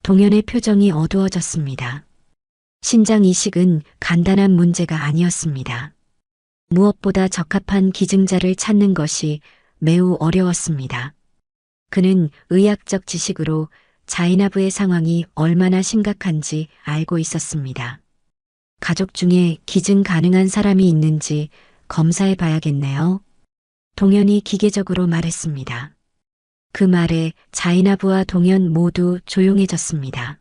동현의 표정이 어두워졌습니다. 신장 이식은 간단한 문제가 아니었습니다. 무엇보다 적합한 기증자를 찾는 것이 매우 어려웠습니다. 그는 의학적 지식으로 자이나부의 상황이 얼마나 심각한지 알고 있었습니다. 가족 중에 기증 가능한 사람이 있는지 검사해 봐야겠네요. 동현이 기계적으로 말했습니다. 그 말에 자이나부와 동현 모두 조용해졌습니다.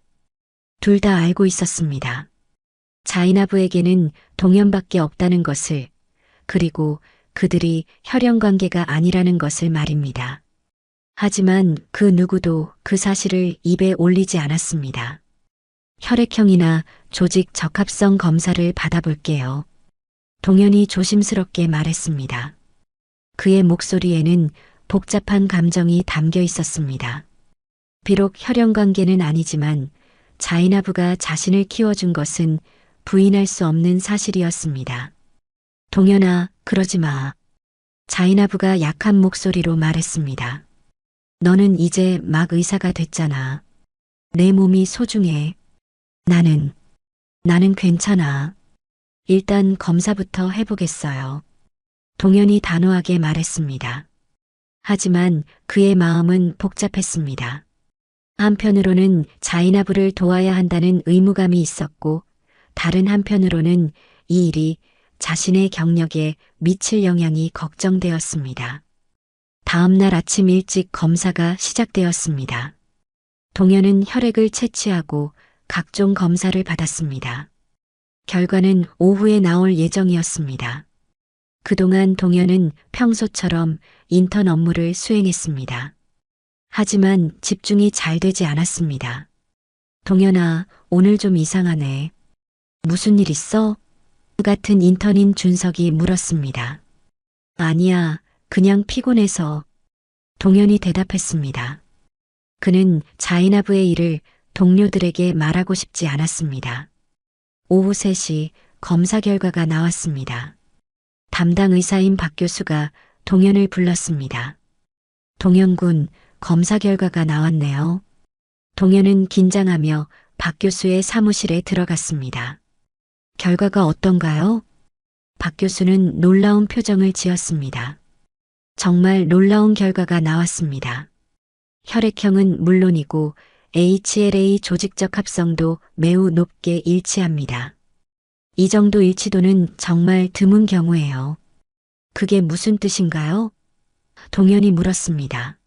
둘 다 알고 있었습니다. 자이나부에게는 동현밖에 없다는 것을, 그리고 그들이 혈연 관계가 아니라는 것을 말입니다. 하지만 그 누구도 그 사실을 입에 올리지 않았습니다. 혈액형이나 조직 적합성 검사를 받아볼게요. 동현이 조심스럽게 말했습니다. 그의 목소리에는 복잡한 감정이 담겨 있었습니다. 비록 혈연 관계는 아니지만 자이나부가 자신을 키워준 것은 부인할 수 없는 사실이었습니다. 동현아, 그러지 마. 자이나부가 약한 목소리로 말했습니다. 너는 이제 막 의사가 됐잖아. 내 몸이 소중해. 나는 괜찮아. 일단 검사부터 해보겠어요. 동현이 단호하게 말했습니다. 하지만 그의 마음은 복잡했습니다. 한편으로는 자이나부를 도와야 한다는 의무감이 있었고, 다른 한편으로는 이 일이 자신의 경력에 미칠 영향이 걱정되었습니다. 다음 날 아침 일찍 검사가 시작되었습니다. 동현은 혈액을 채취하고 각종 검사를 받았습니다. 결과는 오후에 나올 예정이었습니다. 그동안 동현은 평소처럼 인턴 업무를 수행했습니다. 하지만 집중이 잘 되지 않았습니다. 동현아, 오늘 좀 이상하네. 무슨 일 있어? 같은 인턴인 준석이 물었습니다. 아니야, 그냥 피곤해서. 동현이 대답했습니다. 그는 자이나부의 일을 동료들에게 말하고 싶지 않았습니다. 오후 3시 검사 결과가 나왔습니다. 담당 의사인 박 교수가 동현을 불렀습니다. 동현 군, 검사 결과가 나왔네요. 동현은 긴장하며 박 교수의 사무실에 들어갔습니다. 결과가 어떤가요? 박 교수는 놀라운 표정을 지었습니다. 정말 놀라운 결과가 나왔습니다. 혈액형은 물론이고 HLA 조직적 합성도 매우 높게 일치합니다. 이 정도 일치도는 정말 드문 경우예요. 그게 무슨 뜻인가요? 동현이 물었습니다.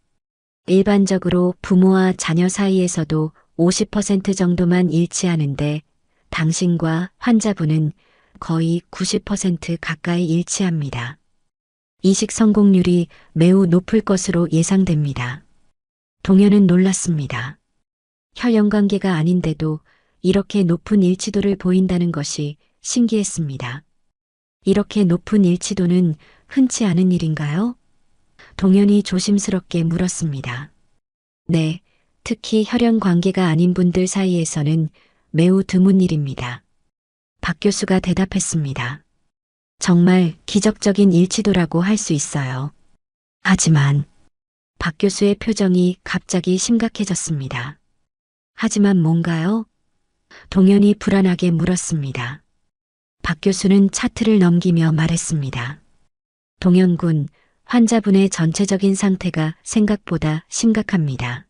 일반적으로 부모와 자녀 사이에서도 50% 정도만 일치하는데 당신과 환자분은 거의 90% 가까이 일치합니다. 이식 성공률이 매우 높을 것으로 예상됩니다. 동현은 놀랐습니다. 혈연 관계가 아닌데도 이렇게 높은 일치도를 보인다는 것이 신기했습니다. 이렇게 높은 일치도는 흔치 않은 일인가요? 동현이 조심스럽게 물었습니다. 네, 특히 혈연 관계가 아닌 분들 사이에서는 매우 드문 일입니다. 박 교수가 대답했습니다. 정말 기적적인 일치도라고 할 수 있어요. 하지만 박 교수의 표정이 갑자기 심각해졌습니다. 하지만 뭔가요? 동현이 불안하게 물었습니다. 박 교수는 차트를 넘기며 말했습니다. 동현 군, 환자분의 전체적인 상태가 생각보다 심각합니다.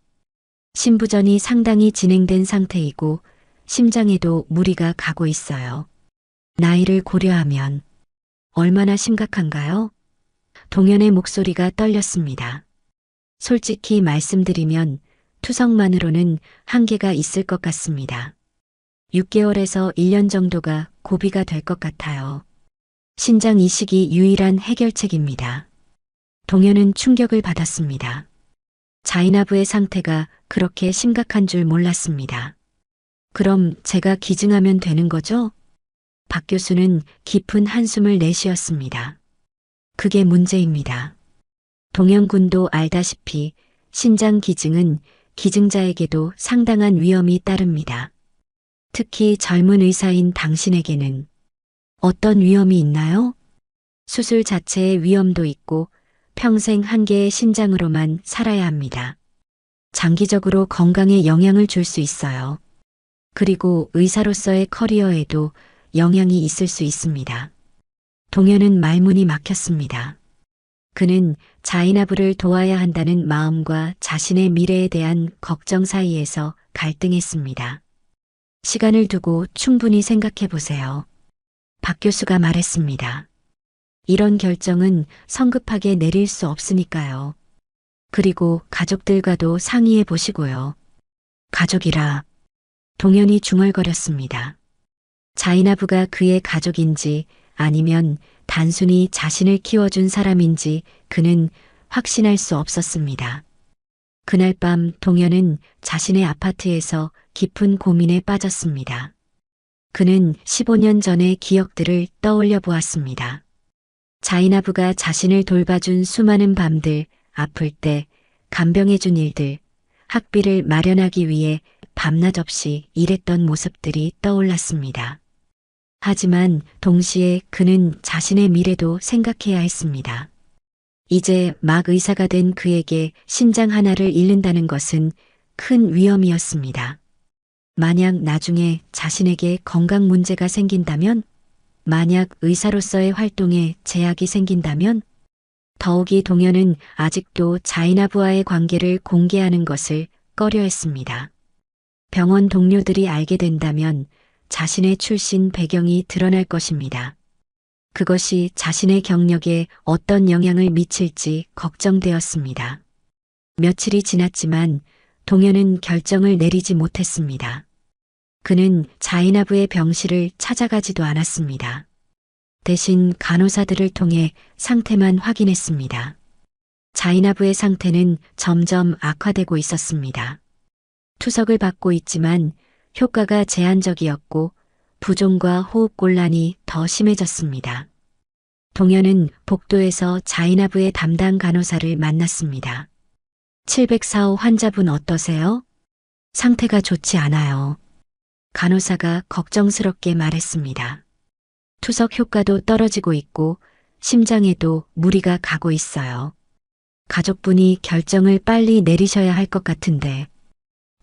심부전이 상당히 진행된 상태이고 심장에도 무리가 가고 있어요. 나이를 고려하면 얼마나 심각한가요? 동현의 목소리가 떨렸습니다. 솔직히 말씀드리면 투석만으로는 한계가 있을 것 같습니다. 6개월에서 1년 정도가 고비가 될 것 같아요. 신장 이식이 유일한 해결책입니다. 동현은 충격을 받았습니다. 자이나부의 상태가 그렇게 심각한 줄 몰랐습니다. 그럼 제가 기증하면 되는 거죠? 박 교수는 깊은 한숨을 내쉬었습니다. 그게 문제입니다. 동현 군도 알다시피 신장 기증은 기증자에게도 상당한 위험이 따릅니다. 특히 젊은 의사인 당신에게는 어떤 위험이 있나요? 수술 자체의 위험도 있고 평생 한 개의 신장으로만 살아야 합니다. 장기적으로 건강에 영향을 줄 수 있어요. 그리고 의사로서의 커리어에도 영향이 있을 수 있습니다. 동현은 말문이 막혔습니다. 그는 자이나부를 도와야 한다는 마음과 자신의 미래에 대한 걱정 사이에서 갈등했습니다. 시간을 두고 충분히 생각해 보세요. 박 교수가 말했습니다. 이런 결정은 성급하게 내릴 수 없으니까요. 그리고 가족들과도 상의해 보시고요. 가족이라. 동현이 중얼거렸습니다. 자이나부가 그의 가족인지 아니면 단순히 자신을 키워준 사람인지 그는 확신할 수 없었습니다. 그날 밤 동현은 자신의 아파트에서 깊은 고민에 빠졌습니다. 그는 15년 전의 기억들을 떠올려 보았습니다. 자이나부가 자신을 돌봐준 수많은 밤들, 아플 때 간병해준 일들, 학비를 마련하기 위해 밤낮 없이 일했던 모습들이 떠올랐습니다. 하지만 동시에 그는 자신의 미래도 생각해야 했습니다. 이제 막 의사가 된 그에게 신장 하나를 잃는다는 것은 큰 위험이었습니다. 만약 나중에 자신에게 건강 문제가 생긴다면 만약 의사로서의 활동에 제약이 생긴다면 더욱이 동현은 아직도 자이나부와의 관계를 공개하는 것을 꺼려했습니다. 병원 동료들이 알게 된다면 자신의 출신 배경이 드러날 것입니다. 그것이 자신의 경력에 어떤 영향을 미칠지 걱정되었습니다. 며칠이 지났지만 동현은 결정을 내리지 못했습니다. 그는 자이나부의 병실을 찾아가지도 않았습니다. 대신 간호사들을 통해 상태만 확인했습니다. 자이나부의 상태는 점점 악화되고 있었습니다. 투석을 받고 있지만 효과가 제한적이었고 부종과 호흡곤란이 더 심해졌습니다. 동현은 복도에서 자이나부의 담당 간호사를 만났습니다. 704호 환자분 어떠세요? 상태가 좋지 않아요. 간호사가 걱정스럽게 말했습니다. 투석 효과도 떨어지고 있고 심장에도 무리가 가고 있어요. 가족분이 결정을 빨리 내리셔야 할 것 같은데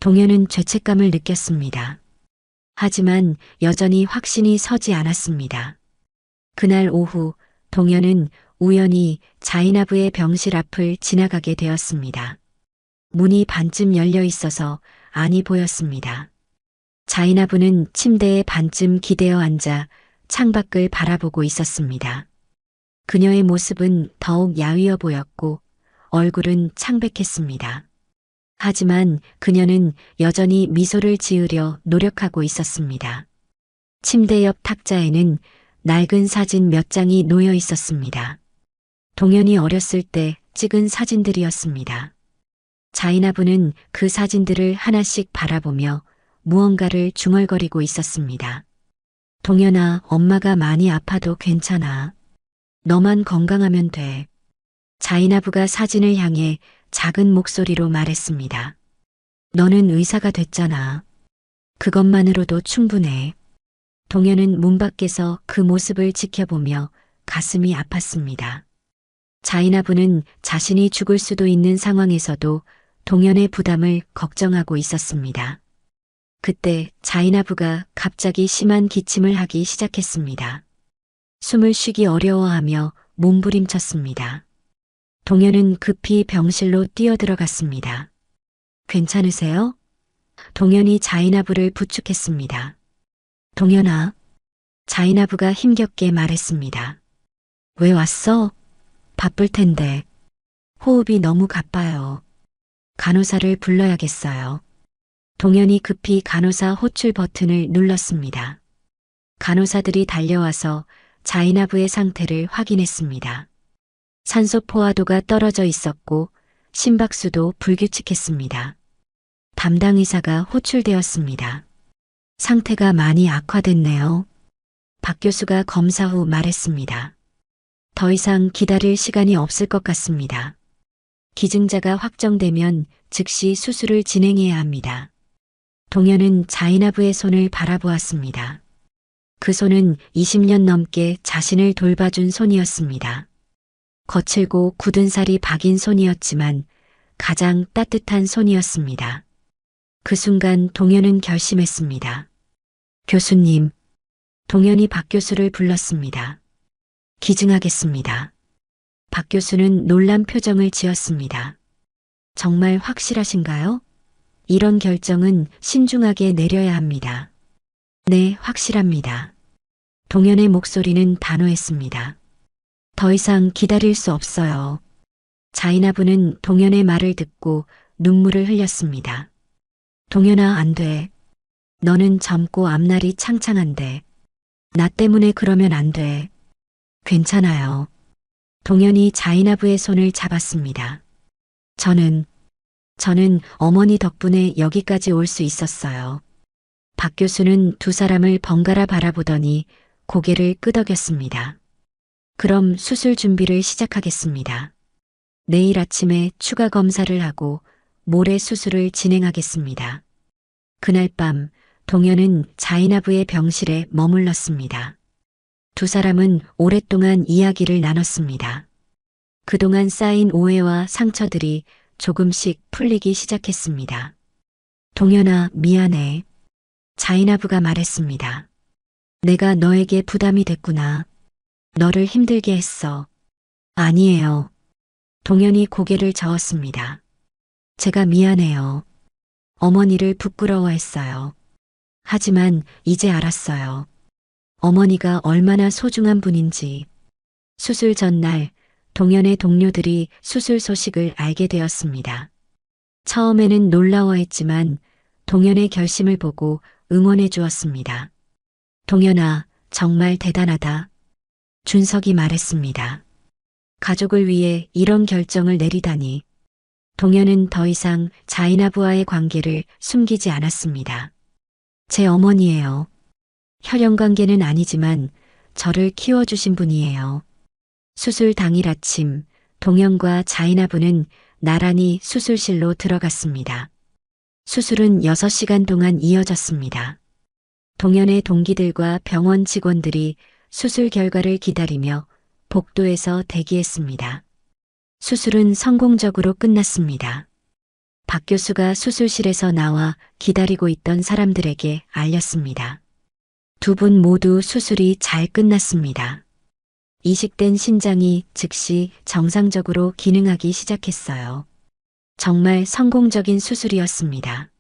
동현은 죄책감을 느꼈습니다. 하지만 여전히 확신이 서지 않았습니다. 그날 오후 동현은 우연히 자이나부의 병실 앞을 지나가게 되었습니다. 문이 반쯤 열려 있어서 안이 보였습니다. 자이나부는 침대에 반쯤 기대어 앉아 창밖을 바라보고 있었습니다. 그녀의 모습은 더욱 야위어 보였고 얼굴은 창백했습니다. 하지만 그녀는 여전히 미소를 지으려 노력하고 있었습니다. 침대 옆 탁자에는 낡은 사진 몇 장이 놓여 있었습니다. 동현이 어렸을 때 찍은 사진들이었습니다. 자이나부는 그 사진들을 하나씩 바라보며 무언가를 중얼거리고 있었습니다. 동현아, 엄마가 많이 아파도 괜찮아. 너만 건강하면 돼. 자이나부가 사진을 향해 작은 목소리로 말했습니다. 너는 의사가 됐잖아. 그것만으로도 충분해. 동현은 문 밖에서 그 모습을 지켜보며 가슴이 아팠습니다. 자이나부는 자신이 죽을 수도 있는 상황에서도 동현의 부담을 걱정하고 있었습니다. 그때 자이나부가 갑자기 심한 기침을 하기 시작했습니다. 숨을 쉬기 어려워하며 몸부림쳤습니다. 동현은 급히 병실로 뛰어들어갔습니다. 괜찮으세요? 동현이 자이나부를 부축했습니다. 동현아, 자이나부가 힘겹게 말했습니다. 왜 왔어? 바쁠 텐데. 호흡이 너무 가빠요. 간호사를 불러야겠어요. 동현이 급히 간호사 호출 버튼을 눌렀습니다. 간호사들이 달려와서 자이나부의 상태를 확인했습니다. 산소 포화도가 떨어져 있었고 심박수도 불규칙했습니다. 담당 의사가 호출되었습니다. 상태가 많이 악화됐네요. 박 교수가 검사 후 말했습니다. 더 이상 기다릴 시간이 없을 것 같습니다. 기증자가 확정되면 즉시 수술을 진행해야 합니다. 동현은 자이나부의 손을 바라보았습니다. 그 손은 20년 넘게 자신을 돌봐준 손이었습니다. 거칠고 굳은 살이 박인 손이었지만 가장 따뜻한 손이었습니다. 그 순간 동현은 결심했습니다. 교수님, 동현이 박 교수를 불렀습니다. 기증하겠습니다. 박 교수는 놀란 표정을 지었습니다. 정말 확실하신가요? 이런 결정은 신중하게 내려야 합니다. 네, 확실합니다. 동현의 목소리는 단호했습니다. 더 이상 기다릴 수 없어요. 자이나부는 동현의 말을 듣고 눈물을 흘렸습니다. 동현아, 안 돼. 너는 젊고 앞날이 창창한데. 나 때문에 그러면 안 돼. 괜찮아요. 동현이 자이나부의 손을 잡았습니다. 저는 어머니 덕분에 여기까지 올 수 있었어요. 박 교수는 두 사람을 번갈아 바라보더니 고개를 끄덕였습니다. 그럼 수술 준비를 시작하겠습니다. 내일 아침에 추가 검사를 하고 모레 수술을 진행하겠습니다. 그날 밤 동현은 자이나부의 병실에 머물렀습니다. 두 사람은 오랫동안 이야기를 나눴습니다. 그동안 쌓인 오해와 상처들이 조금씩 풀리기 시작했습니다. 동현아, 미안해. 자이나부가 말했습니다. 내가 너에게 부담이 됐구나. 너를 힘들게 했어. 아니에요. 동현이 고개를 저었습니다. 제가 미안해요. 어머니를 부끄러워했어요. 하지만 이제 알았어요. 어머니가 얼마나 소중한 분인지. 수술 전날 동현의 동료들이 수술 소식을 알게 되었습니다. 처음에는 놀라워했지만 동현의 결심을 보고 응원해 주었습니다. 동현아, 정말 대단하다. 준석이 말했습니다. 가족을 위해 이런 결정을 내리다니. 동현은 더 이상 자이나부와의 관계를 숨기지 않았습니다. 제 어머니예요. 혈연 관계는 아니지만 저를 키워주신 분이에요. 수술 당일 아침, 동현과 자이나부는 나란히 수술실로 들어갔습니다. 수술은 6시간 동안 이어졌습니다. 동현의 동기들과 병원 직원들이 수술 결과를 기다리며 복도에서 대기했습니다. 수술은 성공적으로 끝났습니다. 박 교수가 수술실에서 나와 기다리고 있던 사람들에게 알렸습니다. 두 분 모두 수술이 잘 끝났습니다. 이식된 신장이 즉시 정상적으로 기능하기 시작했어요. 정말 성공적인 수술이었습니다.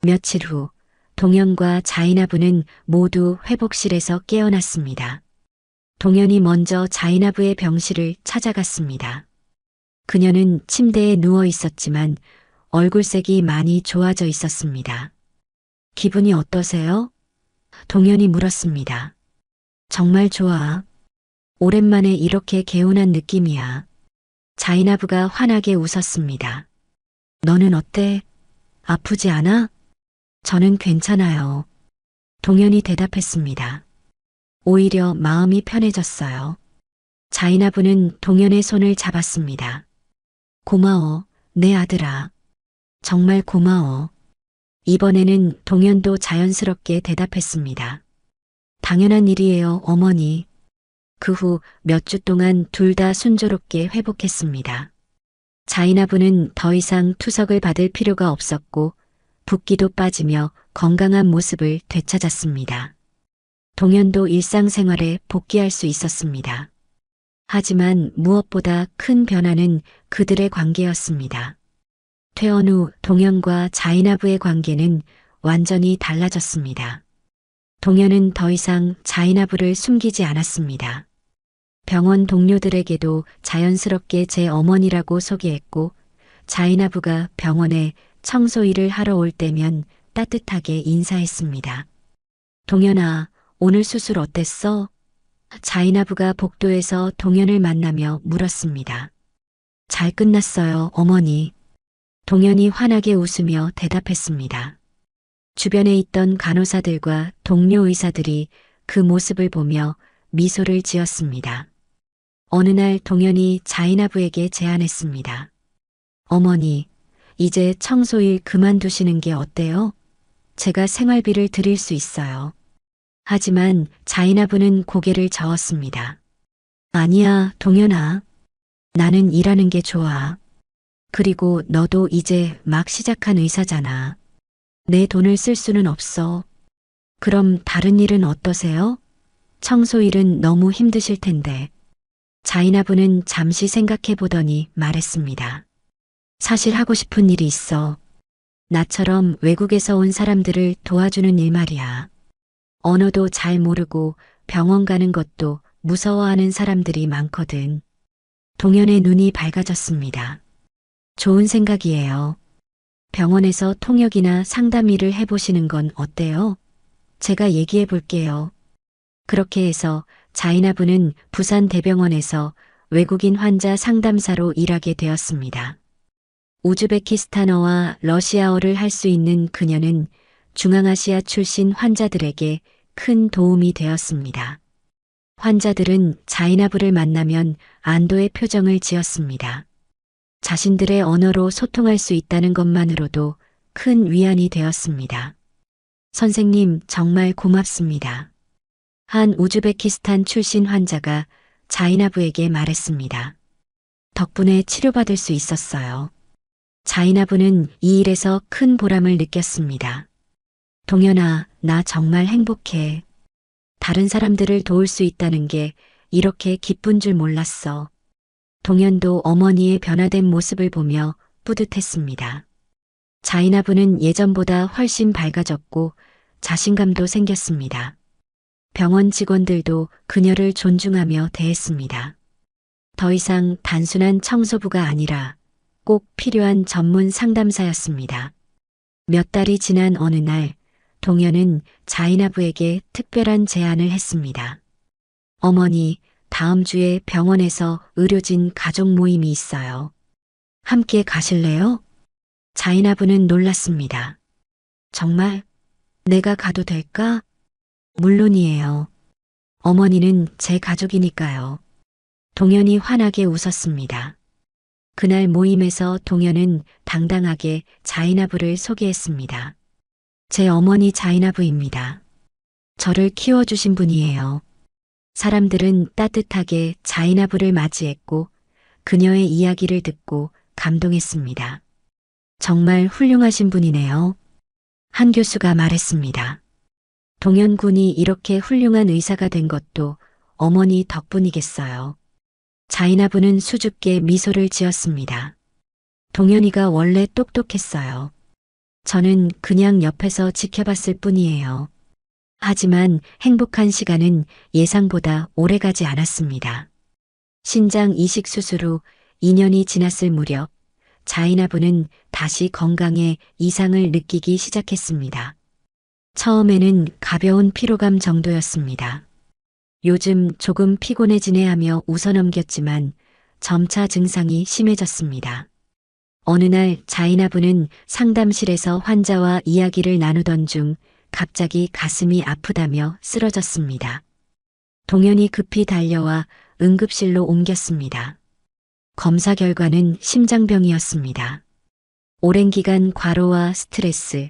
며칠 후 동현과 자이나부는 모두 회복실에서 깨어났습니다. 동현이 먼저 자이나부의 병실을 찾아갔습니다. 그녀는 침대에 누워 있었지만 얼굴색이 많이 좋아져 있었습니다. 기분이 어떠세요? 동현이 물었습니다. 정말 좋아. 오랜만에 이렇게 개운한 느낌이야. 자이나부가 환하게 웃었습니다. 너는 어때? 아프지 않아? 저는 괜찮아요. 동현이 대답했습니다. 오히려 마음이 편해졌어요. 자이나부는 동현의 손을 잡았습니다. 고마워, 내 아들아. 정말 고마워. 이번에는 동현도 자연스럽게 대답했습니다. 당연한 일이에요, 어머니. 그 후 몇 주 동안 둘 다 순조롭게 회복했습니다. 자이나부는 더 이상 투석을 받을 필요가 없었고 붓기도 빠지며 건강한 모습을 되찾았습니다. 동현도 일상생활에 복귀할 수 있었습니다. 하지만 무엇보다 큰 변화는 그들의 관계였습니다. 퇴원 후 동현과 자이나부의 관계는 완전히 달라졌습니다. 동현은 더 이상 자이나부를 숨기지 않았습니다. 병원 동료들에게도 자연스럽게 제 어머니라고 소개했고 자이나부가 병원에 청소 일을 하러 올 때면 따뜻하게 인사했습니다. 동현아, 오늘 수술 어땠어? 자이나부가 복도에서 동현을 만나며 물었습니다. 잘 끝났어요, 어머니. 동현이 환하게 웃으며 대답했습니다. 주변에 있던 간호사들과 동료 의사들이 그 모습을 보며 미소를 지었습니다. 어느 날 동현이 자이나부에게 제안했습니다. 어머니, 이제 청소일 그만두시는 게 어때요? 제가 생활비를 드릴 수 있어요. 하지만 자이나부는 고개를 저었습니다. 아니야, 동현아. 나는 일하는 게 좋아. 그리고 너도 이제 막 시작한 의사잖아. 내 돈을 쓸 수는 없어. 그럼 다른 일은 어떠세요? 청소 일은 너무 힘드실 텐데. 자이나부는 잠시 생각해 보더니 말했습니다. 사실 하고 싶은 일이 있어. 나처럼 외국에서 온 사람들을 도와주는 일 말이야. 언어도 잘 모르고 병원 가는 것도 무서워하는 사람들이 많거든. 동현의 눈이 밝아졌습니다. 좋은 생각이에요. 병원에서 통역이나 상담 일을 해보시는 건 어때요? 제가 얘기해 볼게요. 그렇게 해서 자이나부는 부산 대병원에서 외국인 환자 상담사로 일하게 되었습니다. 우즈베키스탄어와 러시아어를 할 수 있는 그녀는 중앙아시아 출신 환자들에게 큰 도움이 되었습니다. 환자들은 자이나부를 만나면 안도의 표정을 지었습니다. 자신들의 언어로 소통할 수 있다는 것만으로도 큰 위안이 되었습니다. 선생님, 정말 고맙습니다. 한 우즈베키스탄 출신 환자가 자이나부에게 말했습니다. 덕분에 치료받을 수 있었어요. 자이나부는 이 일에서 큰 보람을 느꼈습니다. 동현아, 나 정말 행복해. 다른 사람들을 도울 수 있다는 게 이렇게 기쁜 줄 몰랐어. 동현도 어머니의 변화된 모습을 보며 뿌듯했습니다. 자이나부는 예전보다 훨씬 밝아졌고 자신감도 생겼습니다. 병원 직원들도 그녀를 존중하며 대했습니다. 더 이상 단순한 청소부가 아니라 꼭 필요한 전문 상담사였습니다. 몇 달이 지난 어느 날, 동현은 자이나부에게 특별한 제안을 했습니다. 어머니, 다음 주에 병원에서 의료진 가족 모임이 있어요. 함께 가실래요? 자이나부는 놀랐습니다. 정말? 내가 가도 될까? 물론이에요. 어머니는 제 가족이니까요. 동현이 환하게 웃었습니다. 그날 모임에서 동현은 당당하게 자이나부를 소개했습니다. 제 어머니 자이나부입니다. 저를 키워주신 분이에요. 사람들은 따뜻하게 자이나부를 맞이했고 그녀의 이야기를 듣고 감동했습니다. 정말 훌륭하신 분이네요. 한 교수가 말했습니다. 동현 군이 이렇게 훌륭한 의사가 된 것도 어머니 덕분이겠어요. 자이나부는 수줍게 미소를 지었습니다. 동현이가 원래 똑똑했어요. 저는 그냥 옆에서 지켜봤을 뿐이에요. 하지만 행복한 시간은 예상보다 오래가지 않았습니다. 신장 이식 수술 후 2년이 지났을 무렵 자이나부는 다시 건강에 이상을 느끼기 시작했습니다. 처음에는 가벼운 피로감 정도였습니다. 요즘 조금 피곤해지네 하며 웃어넘겼지만 점차 증상이 심해졌습니다. 어느 날 자이나부는 상담실에서 환자와 이야기를 나누던 중 갑자기 가슴이 아프다며 쓰러졌습니다. 동현이 급히 달려와 응급실로 옮겼습니다. 검사 결과는 심장병이었습니다. 오랜 기간 과로와 스트레스,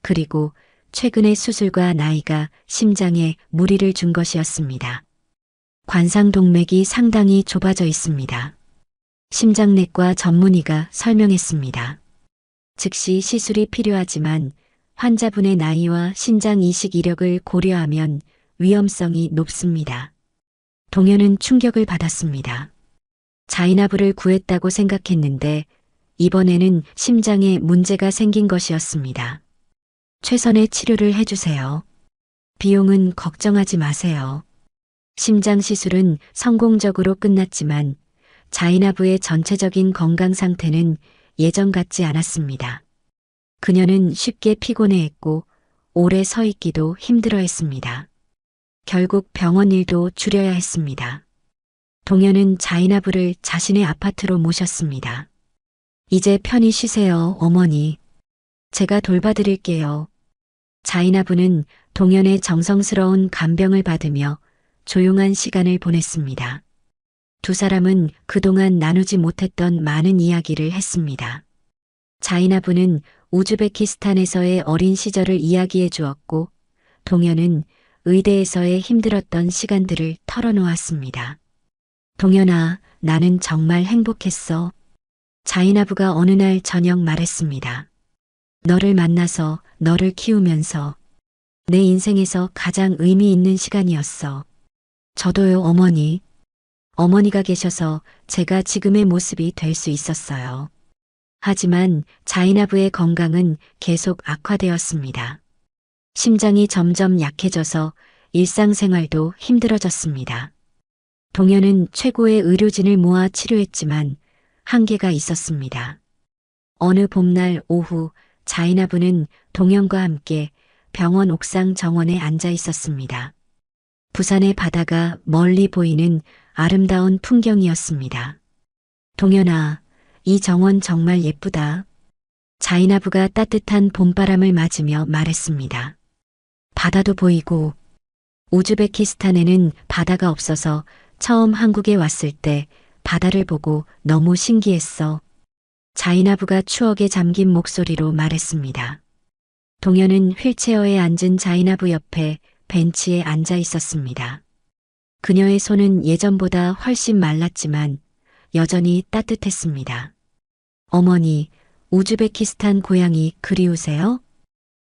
그리고 최근의 수술과 나이가 심장에 무리를 준 것이었습니다. 관상동맥이 상당히 좁아져 있습니다. 심장내과 전문의가 설명했습니다. 즉시 시술이 필요하지만 환자분의 나이와 신장 이식 이력을 고려하면 위험성이 높습니다. 동현은 충격을 받았습니다. 자이나부를 구했다고 생각했는데 이번에는 심장에 문제가 생긴 것이었습니다. 최선의 치료를 해주세요. 비용은 걱정하지 마세요. 심장 시술은 성공적으로 끝났지만 자이나부의 전체적인 건강 상태는 예전 같지 않았습니다. 그녀는 쉽게 피곤해했고 오래 서 있기도 힘들어했습니다. 결국 병원 일도 줄여야 했습니다. 동현은 자이나부를 자신의 아파트로 모셨습니다. 이제 편히 쉬세요, 어머니. 제가 돌봐드릴게요. 자이나부는 동현의 정성스러운 간병을 받으며 조용한 시간을 보냈습니다. 두 사람은 그동안 나누지 못했던 많은 이야기를 했습니다. 자이나부는 우즈베키스탄에서의 어린 시절을 이야기해 주었고 동현은 의대에서의 힘들었던 시간들을 털어놓았습니다. 동현아, 나는 정말 행복했어. 자이나부가 어느 날 저녁 말했습니다. 너를 만나서, 너를 키우면서 내 인생에서 가장 의미 있는 시간이었어. 저도요, 어머니. 어머니가 계셔서 제가 지금의 모습이 될 수 있었어요. 하지만 자이나부의 건강은 계속 악화되었습니다. 심장이 점점 약해져서 일상생활도 힘들어졌습니다. 동현은 최고의 의료진을 모아 치료했지만 한계가 있었습니다. 어느 봄날 오후 자이나부는 동현과 함께 병원 옥상 정원에 앉아 있었습니다. 부산의 바다가 멀리 보이는 아름다운 풍경이었습니다. 동현아, 이 정원 정말 예쁘다. 자이나부가 따뜻한 봄바람을 맞으며 말했습니다. 바다도 보이고 우즈베키스탄에는 바다가 없어서 처음 한국에 왔을 때 바다를 보고 너무 신기했어. 자이나부가 추억에 잠긴 목소리로 말했습니다. 동현은 휠체어에 앉은 자이나부 옆에 벤치에 앉아 있었습니다. 그녀의 손은 예전보다 훨씬 말랐지만 여전히 따뜻했습니다. 어머니, 우즈베키스탄 고향이 그리우세요?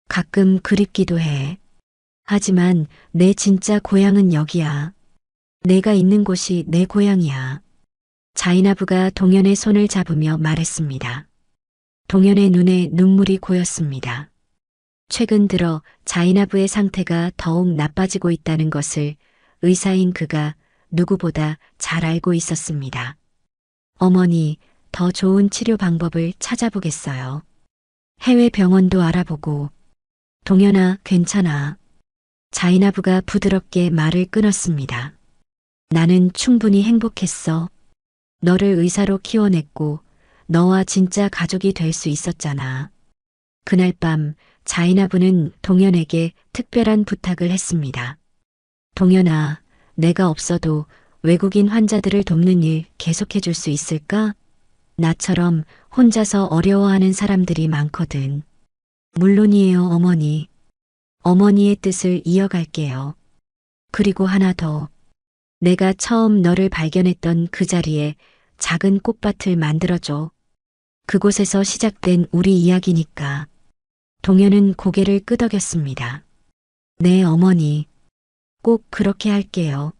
가끔 그립기도 해. 하지만 내 진짜 고향은 여기야. 내가 있는 곳이 내 고향이야. 자이나부가 동현의 손을 잡으며 말했습니다. 동현의 눈에 눈물이 고였습니다. 최근 들어 자이나부의 상태가 더욱 나빠지고 있다는 것을 의사인 그가 누구보다 잘 알고 있었습니다. 어머니, 더 좋은 치료 방법을 찾아보겠어요. 해외 병원도 알아보고. 동현아, 괜찮아. 자이나부가 부드럽게 말을 끊었습니다. 나는 충분히 행복했어. 너를 의사로 키워냈고 너와 진짜 가족이 될 수 있었잖아. 그날 밤 자이나부는 동현에게 특별한 부탁을 했습니다. 동현아, 내가 없어도 외국인 환자들을 돕는 일 계속해 줄 수 있을까? 나처럼 혼자서 어려워하는 사람들이 많거든. 물론이에요, 어머니. 어머니의 뜻을 이어갈게요. 그리고 하나 더. 내가 처음 너를 발견했던 그 자리에 작은 꽃밭을 만들어줘. 그곳에서 시작된 우리 이야기니까. 동현은 고개를 끄덕였습니다. 네, 어머니. 꼭 그렇게 할게요.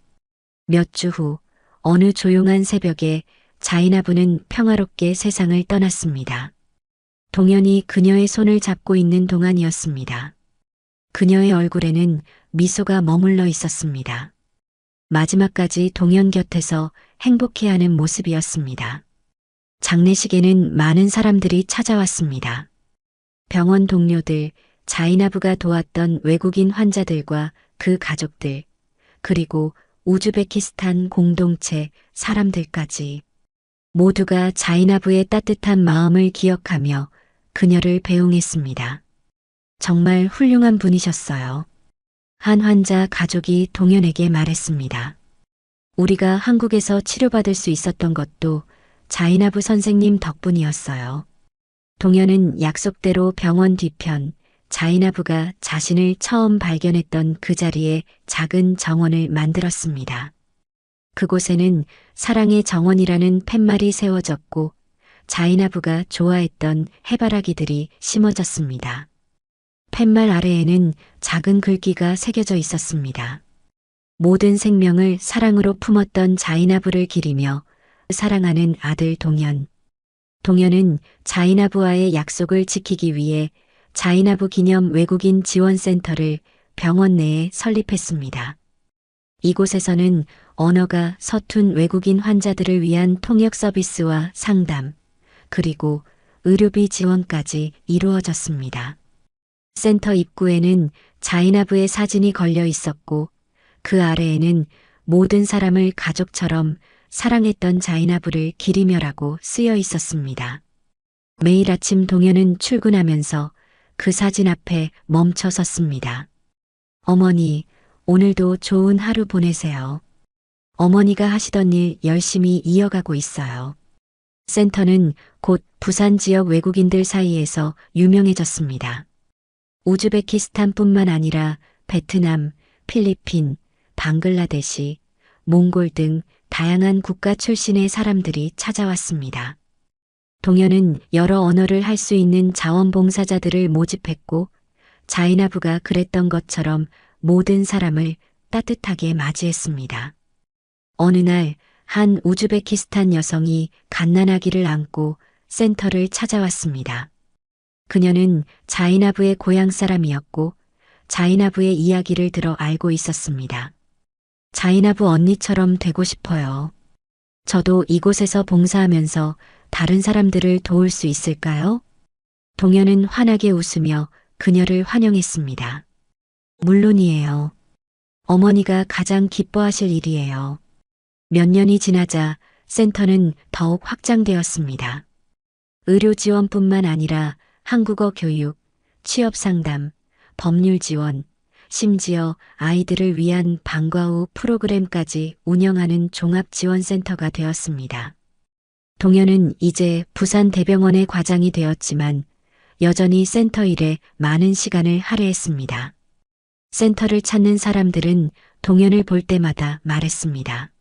몇 주 후, 어느 조용한 새벽에 자이나부는 평화롭게 세상을 떠났습니다. 동현이 그녀의 손을 잡고 있는 동안이었습니다. 그녀의 얼굴에는 미소가 머물러 있었습니다. 마지막까지 동현 곁에서 행복해하는 모습이었습니다. 장례식에는 많은 사람들이 찾아왔습니다. 병원 동료들, 자이나부가 도왔던 외국인 환자들과 그 가족들, 그리고 우즈베키스탄 공동체 사람들까지 모두가 자이나부의 따뜻한 마음을 기억하며 그녀를 배웅했습니다. 정말 훌륭한 분이셨어요. 한 환자 가족이 동현에게 말했습니다. 우리가 한국에서 치료받을 수 있었던 것도 자이나부 선생님 덕분이었어요. 동현은 약속대로 병원 뒤편 자이나부가 자신을 처음 발견했던 그 자리에 작은 정원을 만들었습니다. 그곳에는 사랑의 정원이라는 팻말이 세워졌고 자이나부가 좋아했던 해바라기들이 심어졌습니다. 팻말 아래에는 작은 글귀가 새겨져 있었습니다. 모든 생명을 사랑으로 품었던 자이나부를 기리며 사랑하는 아들 동현. 동현은 자이나부와의 약속을 지키기 위해 자이나부 기념 외국인 지원센터를 병원 내에 설립했습니다. 이곳에서는 언어가 서툰 외국인 환자들을 위한 통역 서비스와 상담, 그리고 의료비 지원까지 이루어졌습니다. 센터 입구에는 자이나부의 사진이 걸려 있었고 그 아래에는 모든 사람을 가족처럼 사랑했던 자이나부를 기리며라고 쓰여 있었습니다. 매일 아침 동현은 출근하면서 그 사진 앞에 멈춰 섰습니다. 어머니, 오늘도 좋은 하루 보내세요. 어머니가 하시던 일 열심히 이어가고 있어요. 센터는 곧 부산 지역 외국인들 사이에서 유명해졌습니다. 우즈베키스탄뿐만 아니라 베트남, 필리핀, 방글라데시, 몽골 등 다양한 국가 출신의 사람들이 찾아왔습니다. 동현은 여러 언어를 할 수 있는 자원봉사자들을 모집했고 자이나부가 그랬던 것처럼 모든 사람을 따뜻하게 맞이했습니다. 어느 날 한 우즈베키스탄 여성이 갓난아기를 안고 센터를 찾아왔습니다. 그녀는 자이나부의 고향 사람이었고 자이나부의 이야기를 들어 알고 있었습니다. 자이나부 언니처럼 되고 싶어요. 저도 이곳에서 봉사하면서 다른 사람들을 도울 수 있을까요? 동현은 환하게 웃으며 그녀를 환영했습니다. 물론이에요. 어머니가 가장 기뻐하실 일이에요. 몇 년이 지나자 센터는 더욱 확장되었습니다. 의료 지원뿐만 아니라 한국어 교육, 취업 상담, 법률 지원, 심지어 아이들을 위한 방과 후 프로그램까지 운영하는 종합지원센터가 되었습니다. 동현은 이제 부산 대병원의 과장이 되었지만 여전히 센터 일에 많은 시간을 할애했습니다. 센터를 찾는 사람들은 동현을 볼 때마다 말했습니다.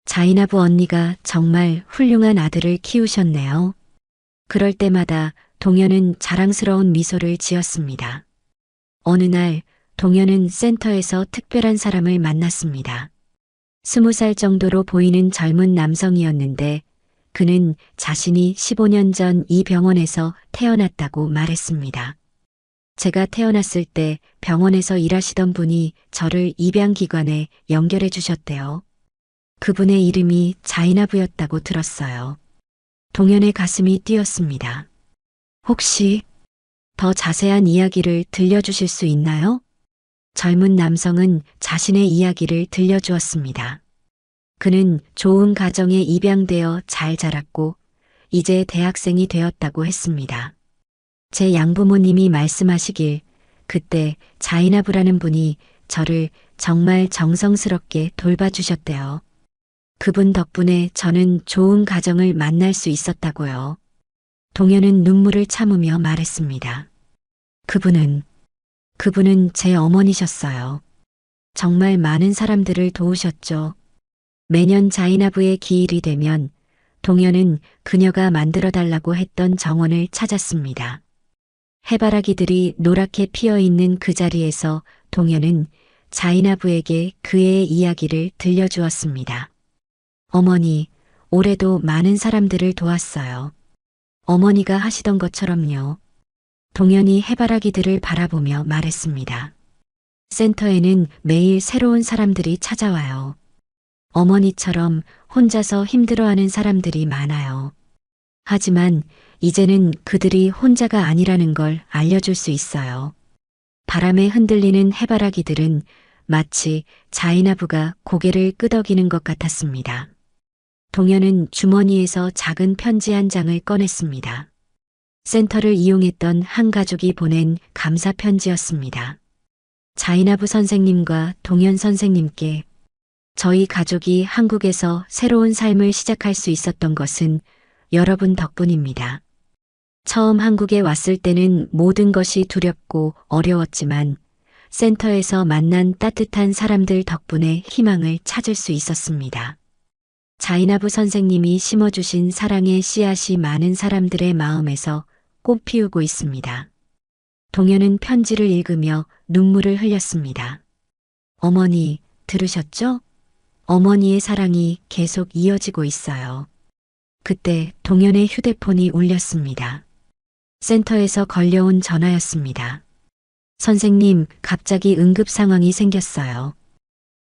자이나부 언니가 정말 훌륭한 아들을 키우셨네요. 그럴 때마다 동현은 자랑스러운 미소를 지었습니다. 어느 날 동현은 센터에서 특별한 사람을 만났습니다. 20살 정도로 보이는 젊은 남성이었는데 그는 자신이 15년 전 이 병원에서 태어났다고 말했습니다. 제가 태어났을 때 병원에서 일하시던 분이 저를 입양기관에 연결해 주셨대요. 그분의 이름이 자이나부였다고 들었어요. 동현의 가슴이 뛰었습니다. 혹시 더 자세한 이야기를 들려주실 수 있나요? 젊은 남성은 자신의 이야기를 들려주었습니다. 그는 좋은 가정에 입양되어 잘 자랐고 이제 대학생이 되었다고 했습니다. 제 양부모님이 말씀하시길 그때 자이나부라는 분이 저를 정말 정성스럽게 돌봐주셨대요. 그분 덕분에 저는 좋은 가정을 만날 수 있었다고요. 동현은 눈물을 참으며 말했습니다. 그분은 제 어머니셨어요. 정말 많은 사람들을 도우셨죠. 매년 자이나부의 기일이 되면 동현은 그녀가 만들어달라고 했던 정원을 찾았습니다. 해바라기들이 노랗게 피어있는 그 자리에서 동현은 자이나부에게 그의 이야기를 들려주었습니다. 어머니, 올해도 많은 사람들을 도왔어요. 어머니가 하시던 것처럼요. 동현이 해바라기들을 바라보며 말했습니다. 센터에는 매일 새로운 사람들이 찾아와요. 어머니처럼 혼자서 힘들어하는 사람들이 많아요. 하지만 이제는 그들이 혼자가 아니라는 걸 알려줄 수 있어요. 바람에 흔들리는 해바라기들은 마치 자이나부가 고개를 끄덕이는 것 같았습니다. 동현은 주머니에서 작은 편지 한 장을 꺼냈습니다. 센터를 이용했던 한 가족이 보낸 감사 편지였습니다. 자이나부 선생님과 동현 선생님께 저희 가족이 한국에서 새로운 삶을 시작할 수 있었던 것은 여러분 덕분입니다. 처음 한국에 왔을 때는 모든 것이 두렵고 어려웠지만 센터에서 만난 따뜻한 사람들 덕분에 희망을 찾을 수 있었습니다. 자이나부 선생님이 심어주신 사랑의 씨앗이 많은 사람들의 마음에서 꽃 피우고 있습니다. 동현은 편지를 읽으며 눈물을 흘렸습니다. 어머니, 들으셨죠? 어머니의 사랑이 계속 이어지고 있어요. 그때 동현의 휴대폰이 울렸습니다. 센터에서 걸려온 전화였습니다. 선생님, 갑자기 응급 상황이 생겼어요.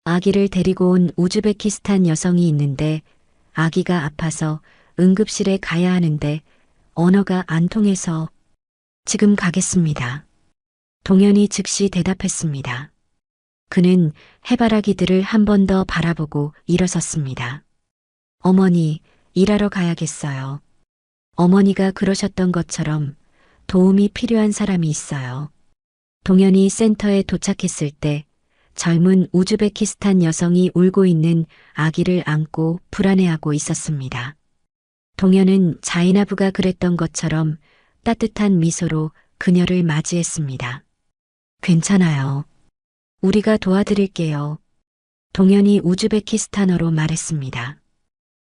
아기를 데리고 온 우즈베키스탄 여성이 있는데 아기가 아파서 응급실에 가야 하는데 언어가 안 통해서 지금 가겠습니다. 동현이 즉시 대답했습니다. 그는 해바라기들을 한 번 더 바라보고 일어섰습니다. 어머니, 일하러 가야겠어요. 어머니가 그러셨던 것처럼 도움이 필요한 사람이 있어요. 동현이 센터에 도착했을 때 젊은 우즈베키스탄 여성이 울고 있는 아기를 안고 불안해하고 있었습니다. 동현은 자이나부가 그랬던 것처럼 따뜻한 미소로 그녀를 맞이했습니다. 괜찮아요. 우리가 도와드릴게요. 동현이 우즈베키스탄어로 말했습니다.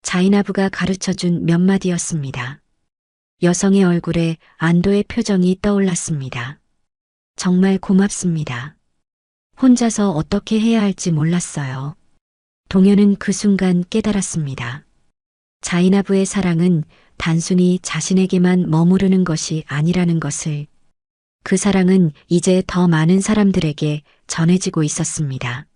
자이나부가 가르쳐준 몇 마디였습니다. 여성의 얼굴에 안도의 표정이 떠올랐습니다. 정말 고맙습니다. 혼자서 어떻게 해야 할지 몰랐어요. 동현은 그 순간 깨달았습니다. 자이나부의 사랑은 단순히 자신에게만 머무르는 것이 아니라는 것을. 그 사랑은 이제 더 많은 사람들에게 전해지고 있었습니다.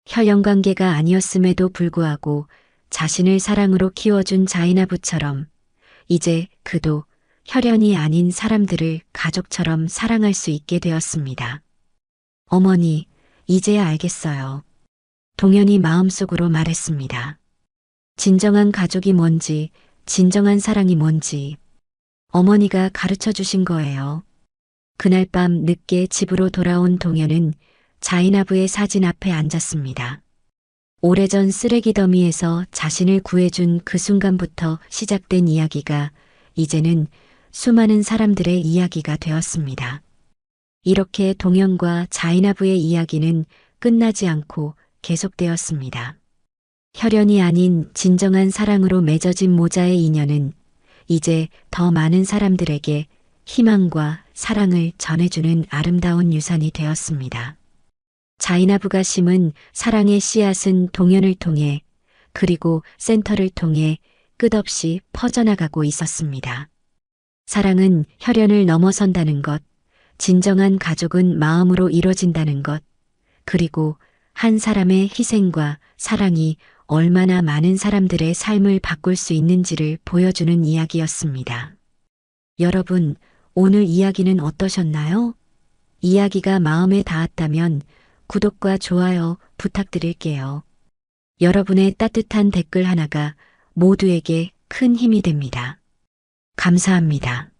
혈연 관계가 아니었음에도 불구하고 자신을 사랑으로 키워준 자이나부처럼 이제 그도 혈연이 아닌 사람들을 가족처럼 사랑할 수 있게 되었습니다. 어머니, 이제야 알겠어요. 동현이 마음속으로 말했습니다. 진정한 가족이 뭔지, 진정한 사랑이 뭔지 어머니가 가르쳐 주신 거예요. 그날 밤 늦게 집으로 돌아온 동현은 자이나부의 사진 앞에 앉았습니다. 오래전 쓰레기 더미에서 자신을 구해준 그 순간부터 시작된 이야기가 이제는 수많은 사람들의 이야기가 되었습니다. 이렇게 동현과 자이나부의 이야기는 끝나지 않고 계속되었습니다. 혈연이 아닌 진정한 사랑으로 맺어진 모자의 인연은 이제 더 많은 사람들에게 희망과 사랑을 전해주는 아름다운 유산이 되었습니다. 자이나부가 심은 사랑의 씨앗은 동현을 통해 그리고 센터를 통해 끝없이 퍼져나가고 있었습니다. 사랑은 혈연을 넘어선다는 것, 진정한 가족은 마음으로 이뤄진다는 것, 그리고 한 사람의 희생과 사랑이 얼마나 많은 사람들의 삶을 바꿀 수 있는지를 보여주는 이야기였습니다. 여러분, 오늘 이야기는 어떠셨나요? 이야기가 마음에 닿았다면 구독과 좋아요 부탁드릴게요. 여러분의 따뜻한 댓글 하나가 모두에게 큰 힘이 됩니다. 감사합니다.